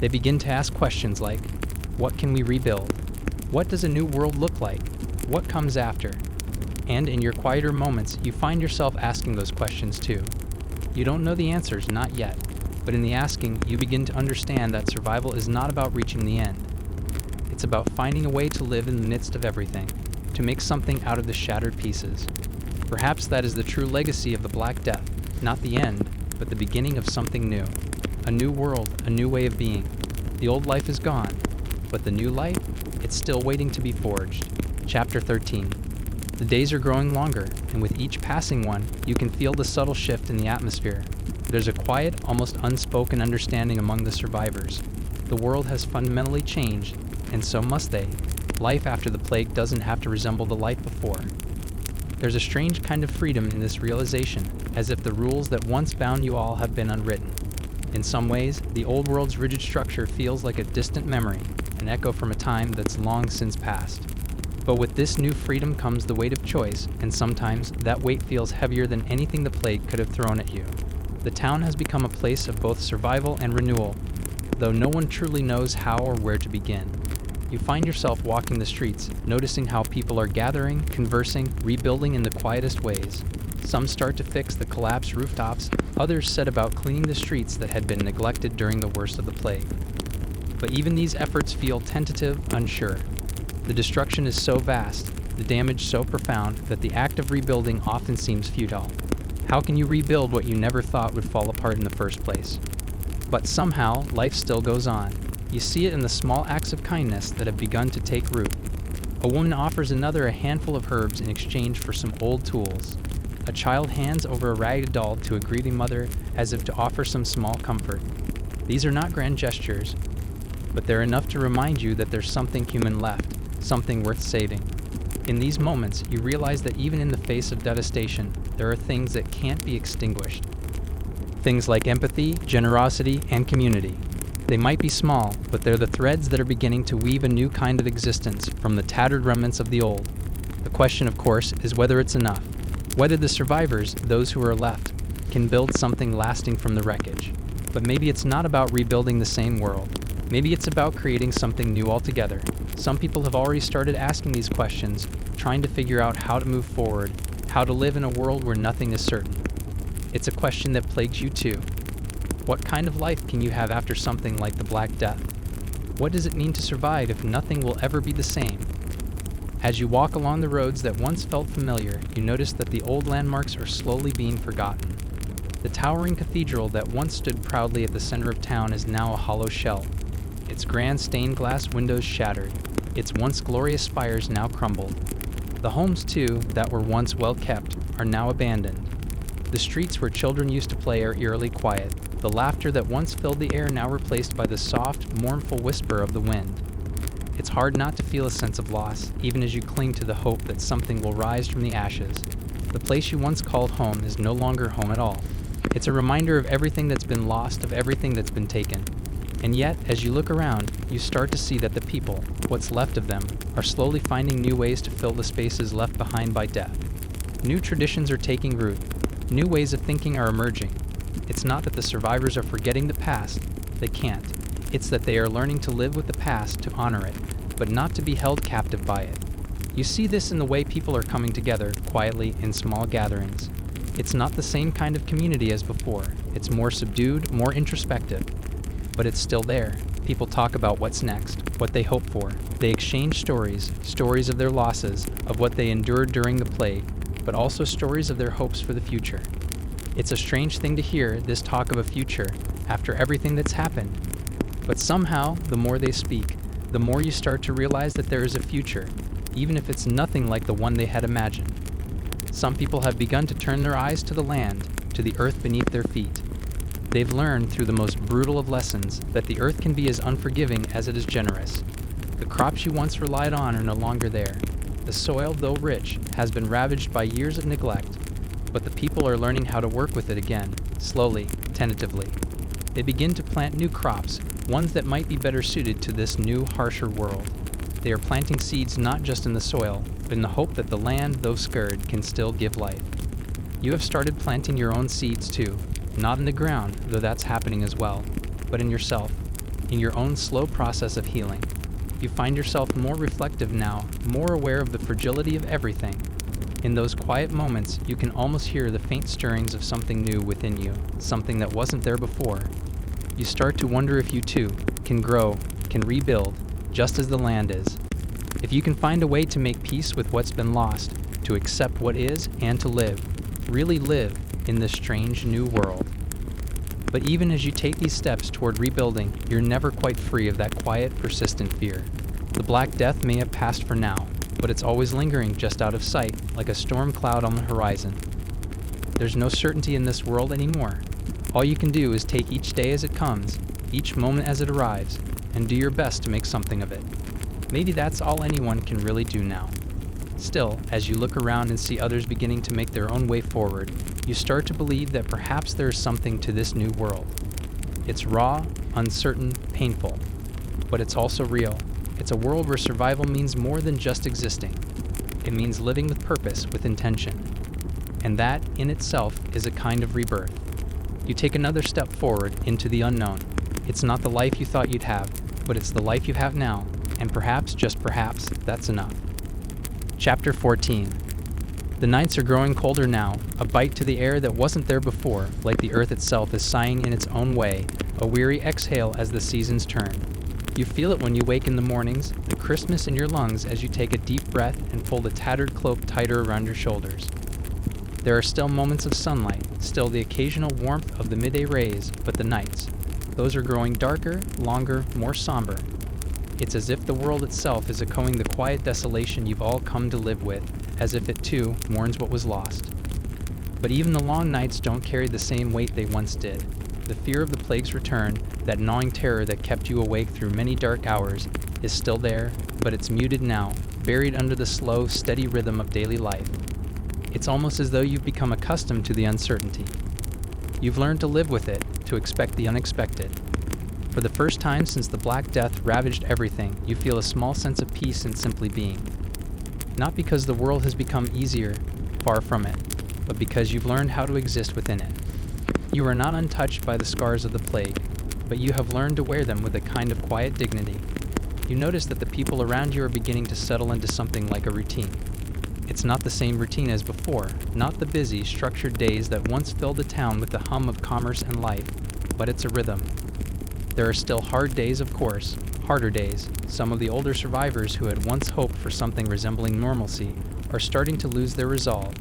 They begin to ask questions like, what can we rebuild? What does a new world look like? What comes after? And in your quieter moments, you find yourself asking those questions too. You don't know the answers, not yet, but in the asking, you begin to understand that survival is not about reaching the end. It's about finding a way to live in the midst of everything, to make something out of the shattered pieces. Perhaps that is the true legacy of the Black Death, not the end, but the beginning of something new. A new world, a new way of being. The old life is gone, but the new life, it's still waiting to be forged. Chapter 13. The days are growing longer, and with each passing one, you can feel the subtle shift in the atmosphere. There's a quiet, almost unspoken understanding among the survivors. The world has fundamentally changed, and so must they. Life after the plague doesn't have to resemble the life before. There's a strange kind of freedom in this realization, as if the rules that once bound you all have been unwritten. In some ways, the old world's rigid structure feels like a distant memory, an echo from a time that's long since passed. But with this new freedom comes the weight of choice, and sometimes that weight feels heavier than anything the plague could have thrown at you. The town has become a place of both survival and renewal, though no one truly knows how or where to begin. You find yourself walking the streets, noticing how people are gathering, conversing, rebuilding in the quietest ways. Some start to fix the collapsed rooftops, others set about cleaning the streets that had been neglected during the worst of the plague. But even these efforts feel tentative, unsure. The destruction is so vast, the damage so profound, that the act of rebuilding often seems futile. How can you rebuild what you never thought would fall apart in the first place? But somehow, life still goes on. You see it in the small acts of kindness that have begun to take root. A woman offers another a handful of herbs in exchange for some old tools. A child hands over a ragged doll to a grieving mother as if to offer some small comfort. These are not grand gestures, but they're enough to remind you that there's something human left, something worth saving. In these moments, you realize that even in the face of devastation, there are things that can't be extinguished. Things like empathy, generosity, and community. They might be small, but they're the threads that are beginning to weave a new kind of existence from the tattered remnants of the old. The question, of course, is whether it's enough. Whether the survivors, those who are left, can build something lasting from the wreckage. But maybe it's not about rebuilding the same world. Maybe it's about creating something new altogether. Some people have already started asking these questions, trying to figure out how to move forward, how to live in a world where nothing is certain. It's a question that plagues you too. What kind of life can you have after something like the Black Death? What does it mean to survive if nothing will ever be the same? As you walk along the roads that once felt familiar, you notice that the old landmarks are slowly being forgotten. The towering cathedral that once stood proudly at the center of town is now a hollow shell. Its grand stained glass windows shattered, its once glorious spires now crumbled. The homes, too, that were once well kept, are now abandoned. The streets where children used to play are eerily quiet, the laughter that once filled the air now replaced by the soft, mournful whisper of the wind. It's hard not to feel a sense of loss, even as you cling to the hope that something will rise from the ashes. The place you once called home is no longer home at all. It's a reminder of everything that's been lost, of everything that's been taken. And yet, as you look around, you start to see that the people, what's left of them, are slowly finding new ways to fill the spaces left behind by death. New traditions are taking root. New ways of thinking are emerging. It's not that the survivors are forgetting the past. They can't. It's that they are learning to live with the past, to honor it, but not to be held captive by it. You see this in the way people are coming together, quietly, in small gatherings. It's not the same kind of community as before. It's more subdued, more introspective. But it's still there. People talk about what's next, what they hope for. They exchange stories of their losses, of what they endured during the plague, but also stories of their hopes for the future. It's a strange thing to hear, this talk of a future, after everything that's happened. But somehow, the more they speak, the more you start to realize that there is a future, even if it's nothing like the one they had imagined. Some people have begun to turn their eyes to the land, to the earth beneath their feet. They've learned through the most brutal of lessons that the earth can be as unforgiving as it is generous. The crops you once relied on are no longer there. The soil, though rich, has been ravaged by years of neglect, but the people are learning how to work with it again, slowly, tentatively. They begin to plant new crops, ones that might be better suited to this new, harsher world. They are planting seeds not just in the soil, but in the hope that the land, though scarred, can still give life. You have started planting your own seeds too, not in the ground, though that's happening as well, but in yourself, in your own slow process of healing. You find yourself more reflective now, more aware of the fragility of everything. In those quiet moments, you can almost hear the faint stirrings of something new within you, something that wasn't there before. You start to wonder if you too can grow, can rebuild, just as the land is. If you can find a way to make peace with what's been lost, to accept what is, and to live, really live, in this strange new world. But even as you take these steps toward rebuilding, you're never quite free of that quiet, persistent fear. The Black Death may have passed for now, but it's always lingering just out of sight, like a storm cloud on the horizon. There's no certainty in this world anymore. All you can do is take each day as it comes, each moment as it arrives, and do your best to make something of it. Maybe that's all anyone can really do now. Still, as you look around and see others beginning to make their own way forward, you start to believe that perhaps there is something to this new world. It's raw, uncertain, painful, but it's also real. It's a world where survival means more than just existing. It means living with purpose, with intention. And that, in itself, is a kind of rebirth. You take another step forward into the unknown. It's not the life you thought you'd have, but it's the life you have now, and perhaps, just perhaps, that's enough. Chapter 14. The nights are growing colder now, a bite to the air that wasn't there before, like the earth itself is sighing in its own way, a weary exhale as the seasons turn. You feel it when you wake in the mornings, the crispness in your lungs as you take a deep breath and pull the tattered cloak tighter around your shoulders. There are still moments of sunlight, still the occasional warmth of the midday rays, but the nights, those are growing darker, longer, more somber. It's as if the world itself is echoing the quiet desolation you've all come to live with, as if it too mourns what was lost. But even the long nights don't carry the same weight they once did. The fear of the plague's return, that gnawing terror that kept you awake through many dark hours, is still there, but it's muted now, buried under the slow, steady rhythm of daily life. It's almost as though you've become accustomed to the uncertainty. You've learned to live with it, to expect the unexpected. For the first time since the Black Death ravaged everything, you feel a small sense of peace in simply being. Not because the world has become easier, far from it, but because you've learned how to exist within it. You are not untouched by the scars of the plague, but you have learned to wear them with a kind of quiet dignity. You notice that the people around you are beginning to settle into something like a routine. It's not the same routine as before, not the busy, structured days that once filled the town with the hum of commerce and life, but it's a rhythm. There are still hard days, of course, harder days. Some of the older survivors who had once hoped for something resembling normalcy are starting to lose their resolve.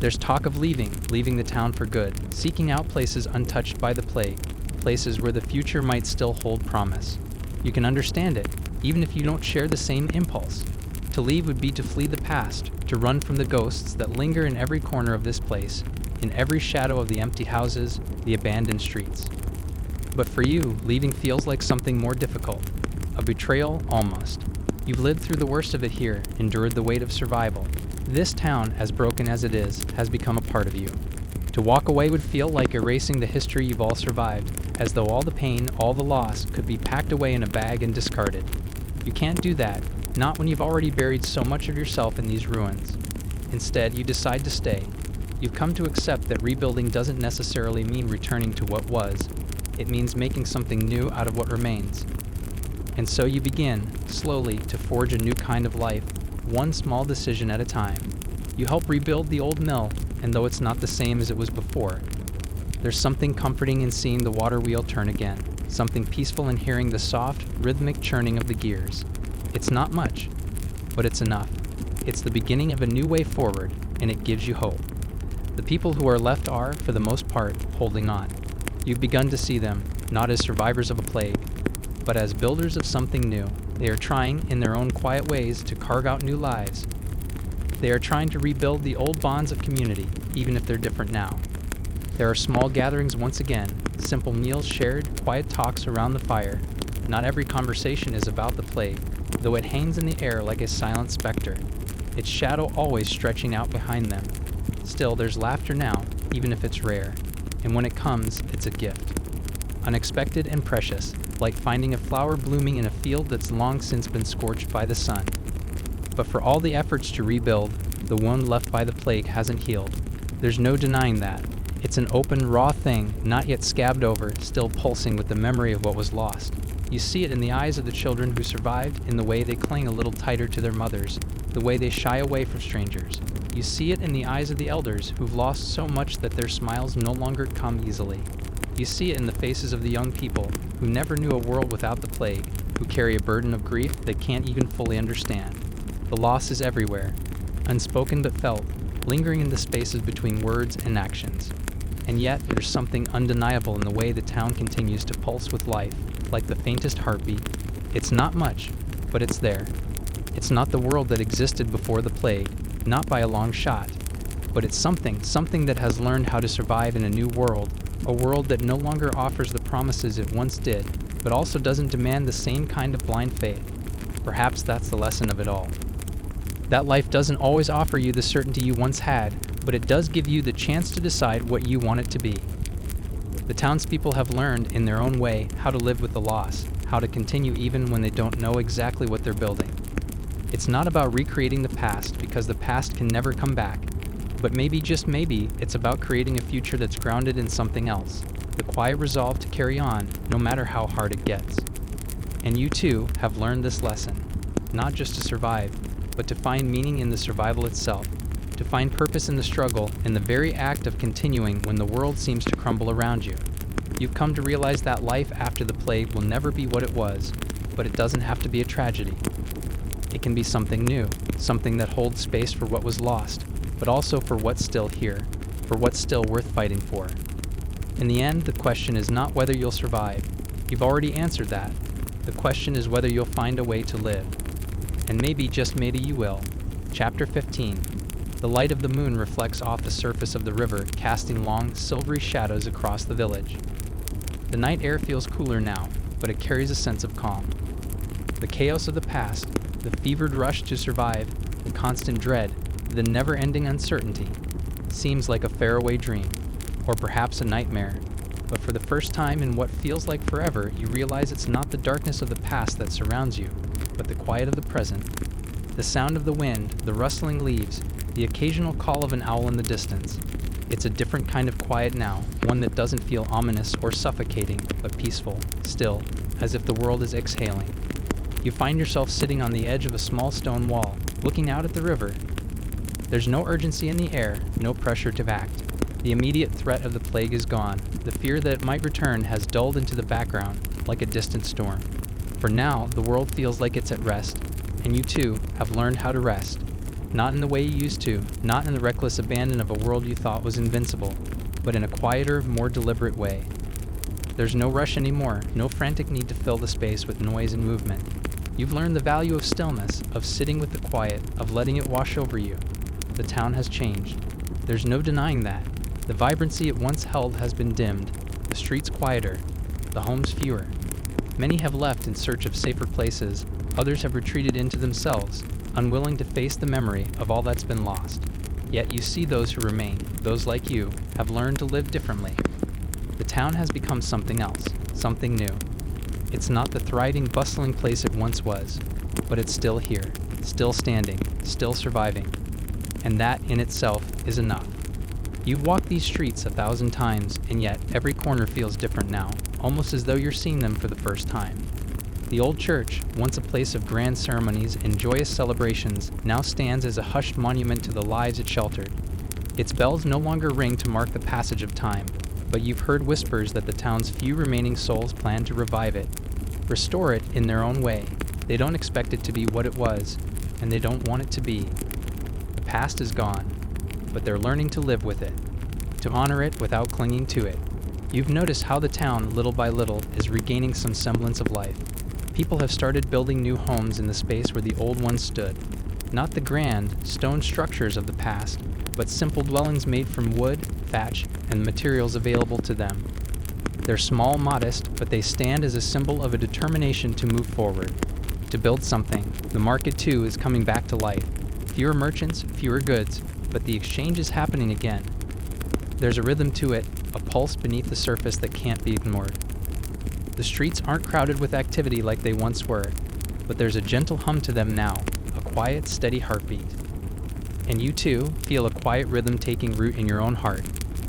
There's talk of leaving the town for good, seeking out places untouched by the plague, places where the future might still hold promise. You can understand it, even if you don't share the same impulse. To leave would be to flee the past, to run from the ghosts that linger in every corner of this place, in every shadow of the empty houses, the abandoned streets. But for you, leaving feels like something more difficult. A betrayal, almost. You've lived through the worst of it here, endured the weight of survival. This town, as broken as it is, has become a part of you. To walk away would feel like erasing the history you've all survived, as though all the pain, all the loss, could be packed away in a bag and discarded. You can't do that, not when you've already buried so much of yourself in these ruins. Instead, you decide to stay. You've come to accept that rebuilding doesn't necessarily mean returning to what was. It means making something new out of what remains. And so you begin, slowly, to forge a new kind of life, one small decision at a time. You help rebuild the old mill, and though it's not the same as it was before, there's something comforting in seeing the water wheel turn again, something peaceful in hearing the soft, rhythmic churning of the gears. It's not much, but it's enough. It's the beginning of a new way forward, and it gives you hope. The people who are left are, for the most part, holding on. You've begun to see them, not as survivors of a plague, but as builders of something new. They are trying, in their own quiet ways, to carve out new lives. They are trying to rebuild the old bonds of community, even if they're different now. There are small gatherings once again, simple meals shared, quiet talks around the fire. Not every conversation is about the plague, though it hangs in the air like a silent specter, its shadow always stretching out behind them. Still, there's laughter now, even if it's rare, and when it comes, it's a gift. Unexpected and precious, like finding a flower blooming in a field that's long since been scorched by the sun. But for all the efforts to rebuild, the wound left by the plague hasn't healed. There's no denying that. It's an open, raw thing, not yet scabbed over, still pulsing with the memory of what was lost. You see it in the eyes of the children who survived, in the way they cling a little tighter to their mothers, the way they shy away from strangers. You see it in the eyes of the elders who've lost so much that their smiles no longer come easily. You see it in the faces of the young people who never knew a world without the plague, who carry a burden of grief they can't even fully understand. The loss is everywhere, unspoken but felt, lingering in the spaces between words and actions. And yet, there's something undeniable in the way the town continues to pulse with life, like the faintest heartbeat. It's not much, but it's there. It's not the world that existed before the plague, not by a long shot, but it's something that has learned how to survive in a new world, a world that no longer offers the promises it once did, but also doesn't demand the same kind of blind faith. Perhaps that's the lesson of it all. That life doesn't always offer you the certainty you once had, but it does give you the chance to decide what you want it to be. The townspeople have learned, in their own way, how to live with the loss, how to continue even when they don't know exactly what they're building. It's not about recreating the past, because the past can never come back, but maybe, just maybe, it's about creating a future that's grounded in something else, the quiet resolve to carry on, no matter how hard it gets. And you too have learned this lesson, not just to survive, but to find meaning in the survival itself, to find purpose in the struggle, in the very act of continuing when the world seems to crumble around you. You've come to realize that life after the plague will never be what it was, but it doesn't have to be a tragedy. It can be something new, something that holds space for what was lost, but also for what's still here, for what's still worth fighting for. In the end, the question is not whether you'll survive. You've already answered that. The question is whether you'll find a way to live. And maybe, just maybe, you will. Chapter 15. The light of the moon reflects off the surface of the river, casting long, silvery shadows across the village. The night air feels cooler now, but it carries a sense of calm. The chaos of the past, the fevered rush to survive, the constant dread, the never-ending uncertainty, seems like a faraway dream, or perhaps a nightmare. But for the first time in what feels like forever, you realize it's not the darkness of the past that surrounds you, but the quiet of the present. The sound of the wind, the rustling leaves, the occasional call of an owl in the distance. It's a different kind of quiet now, one that doesn't feel ominous or suffocating, but peaceful, still, as if the world is exhaling. You find yourself sitting on the edge of a small stone wall, looking out at the river. There's no urgency in the air, no pressure to act. The immediate threat of the plague is gone. The fear that it might return has dulled into the background, like a distant storm. For now, the world feels like it's at rest, and you too have learned how to rest. Not in the way you used to, not in the reckless abandon of a world you thought was invincible, but in a quieter, more deliberate way. There's no rush anymore, no frantic need to fill the space with noise and movement. You've learned the value of stillness, of sitting with the quiet, of letting it wash over you. The town has changed. There's no denying that. The vibrancy it once held has been dimmed, the streets quieter, the homes fewer. Many have left in search of safer places, others have retreated into themselves, unwilling to face the memory of all that's been lost. Yet you see those who remain, those like you, have learned to live differently. The town has become something else, something new. It's not the thriving, bustling place it once was, but it's still here, still standing, still surviving. And that in itself is enough. You've walked these streets 1,000 times, and yet every corner feels different now, almost as though you're seeing them for the first time. The old church, once a place of grand ceremonies and joyous celebrations, now stands as a hushed monument to the lives it sheltered. Its bells no longer ring to mark the passage of time, but you've heard whispers that the town's few remaining souls plan to revive it, restore it in their own way. They don't expect it to be what it was, and they don't want it to be. The past is gone, but they're learning to live with it, to honor it without clinging to it. You've noticed how the town, little by little, is regaining some semblance of life. People have started building new homes in the space where the old ones stood. Not the grand, stone structures of the past, but simple dwellings made from wood, thatch, and materials available to them. They're small, modest, but they stand as a symbol of a determination to move forward, to build something. The market, too, is coming back to life. Fewer merchants, fewer goods, but the exchange is happening again. There's a rhythm to it, a pulse beneath the surface that can't be ignored. The streets aren't crowded with activity like they once were, but there's a gentle hum to them now, a quiet, steady heartbeat. And you too feel a quiet rhythm taking root in your own heart.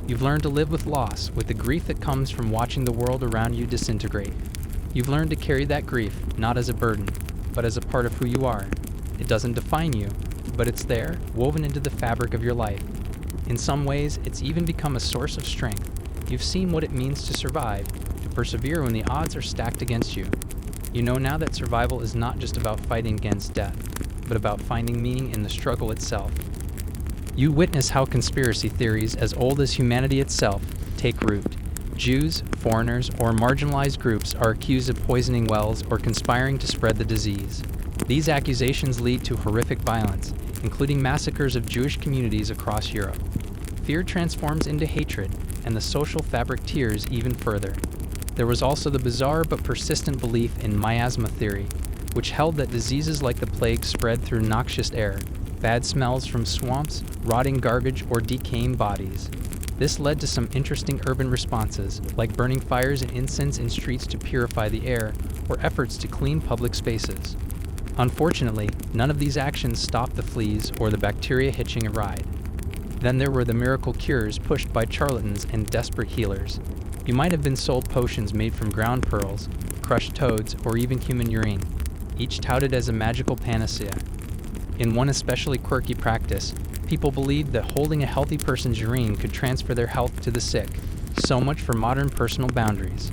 You've learned to live with loss, with the grief that comes from watching the world around you disintegrate. You've learned to carry that grief, not as a burden, but as a part of who you are. It doesn't define you, but it's there, woven into the fabric of your life. In some ways, it's even become a source of strength. You've seen what it means to survive, to persevere when the odds are stacked against you. You know now that survival is not just about fighting against death, but about finding meaning in the struggle itself. You witness how conspiracy theories as old as humanity itself take root. Jews, foreigners, or marginalized groups are accused of poisoning wells or conspiring to spread the disease. These accusations lead to horrific violence, including massacres of Jewish communities across Europe. Fear transforms into hatred, and the social fabric tears even further. There was also the bizarre but persistent belief in miasma theory, which held that diseases like the plague spread through noxious air, bad smells from swamps, rotting garbage, or decaying bodies. This led to some interesting urban responses, like burning fires and incense in streets to purify the air, or efforts to clean public spaces. Unfortunately, none of these actions stopped the fleas or the bacteria hitching a ride. Then there were the miracle cures pushed by charlatans and desperate healers. You might have been sold potions made from ground pearls, crushed toads, or even human urine, each touted as a magical panacea. In one especially quirky practice, people believed that holding a healthy person's urine could transfer their health to the sick. So much for modern personal boundaries.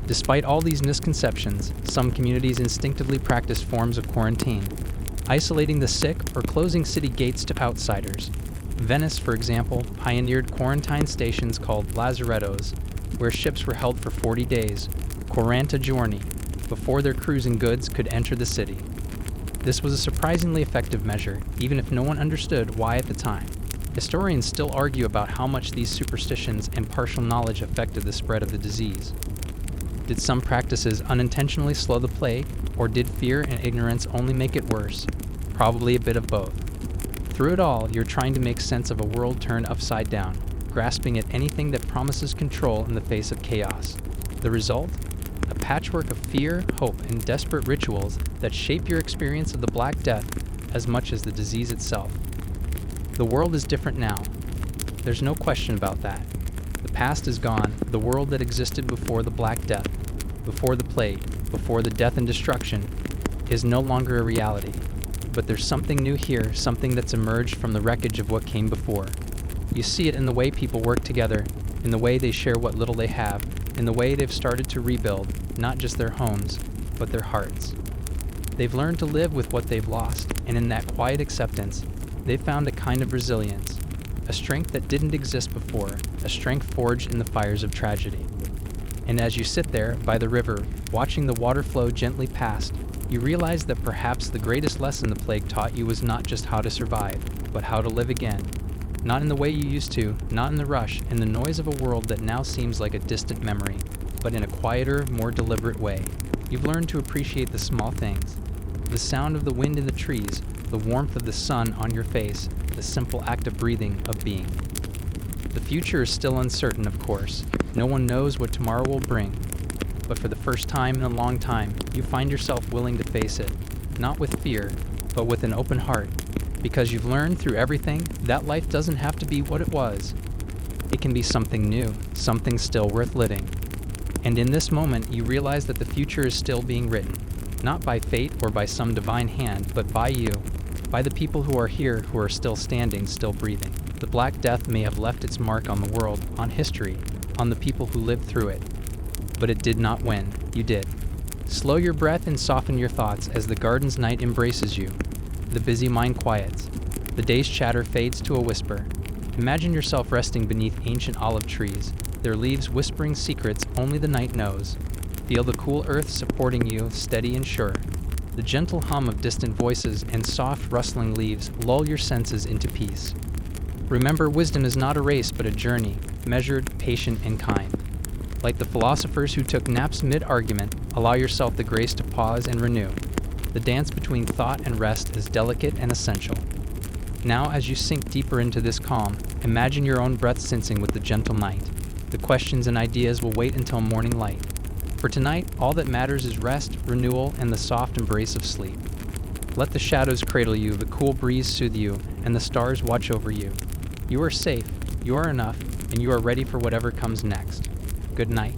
Despite all these misconceptions, some communities instinctively practice forms of quarantine, isolating the sick or closing city gates to outsiders. Venice, for example, pioneered quarantine stations called lazarettos, where ships were held for 40 days, 40 giorni, before their cruising goods could enter the city. This was a surprisingly effective measure, even if no one understood why at the time. Historians still argue about how much these superstitions and partial knowledge affected the spread of the disease. Did some practices unintentionally slow the plague, or did fear and ignorance only make it worse? Probably a bit of both. Through it all, you're trying to make sense of a world turned upside down, grasping at anything that promises control in the face of chaos. The result? A patchwork of fear, hope, and desperate rituals that shape your experience of the Black Death as much as the disease itself. The world is different now. There's no question about that. The past is gone. The world that existed before the Black Death, before the plague, before the death and destruction, is no longer a reality. But there's something new here, something that's emerged from the wreckage of what came before. You see it in the way people work together, in the way they share what little they have, in the way they've started to rebuild, not just their homes, but their hearts. They've learned to live with what they've lost, and in that quiet acceptance, they've found a kind of resilience, a strength that didn't exist before, a strength forged in the fires of tragedy. And as you sit there by the river, watching the water flow gently past, You realize that perhaps the greatest lesson the plague taught you was not just how to survive, but how to live again. Not in the way you used to, not in the rush and the noise of a world that now seems like a distant memory, but in a quieter, more deliberate way. You've learned to appreciate the small things. The sound of the wind in the trees, the warmth of the sun on your face, the simple act of breathing, of being. The future is still uncertain, of course. No one knows what tomorrow will bring. But for the first time in a long time, you find yourself willing to face it, not with fear, but with an open heart, because you've learned through everything that life doesn't have to be what it was. It can be something new, something still worth living. And in this moment, you realize that the future is still being written, not by fate or by some divine hand, but by you, by the people who are here, who are still standing, still breathing. The Black Death may have left its mark on the world, on history, on the people who lived through it. But it did not win. You did. Slow your breath and soften your thoughts as the garden's night embraces you. The busy mind quiets. The day's chatter fades to a whisper. Imagine yourself resting beneath ancient olive trees, their leaves whispering secrets only the night knows. Feel the cool earth supporting you, steady and sure. The gentle hum of distant voices and soft rustling leaves lull your senses into peace. Remember, wisdom is not a race but a journey, measured, patient, and kind. Like the philosophers who took naps mid-argument, allow yourself the grace to pause and renew. The dance between thought and rest is delicate and essential. Now, as you sink deeper into this calm, imagine your own breath sensing with the gentle night. The questions and ideas will wait until morning light. For tonight, all that matters is rest, renewal, and the soft embrace of sleep. Let the shadows cradle you, the cool breeze soothe you, and the stars watch over you. You are safe, you are enough, and you are ready for whatever comes next. Good night.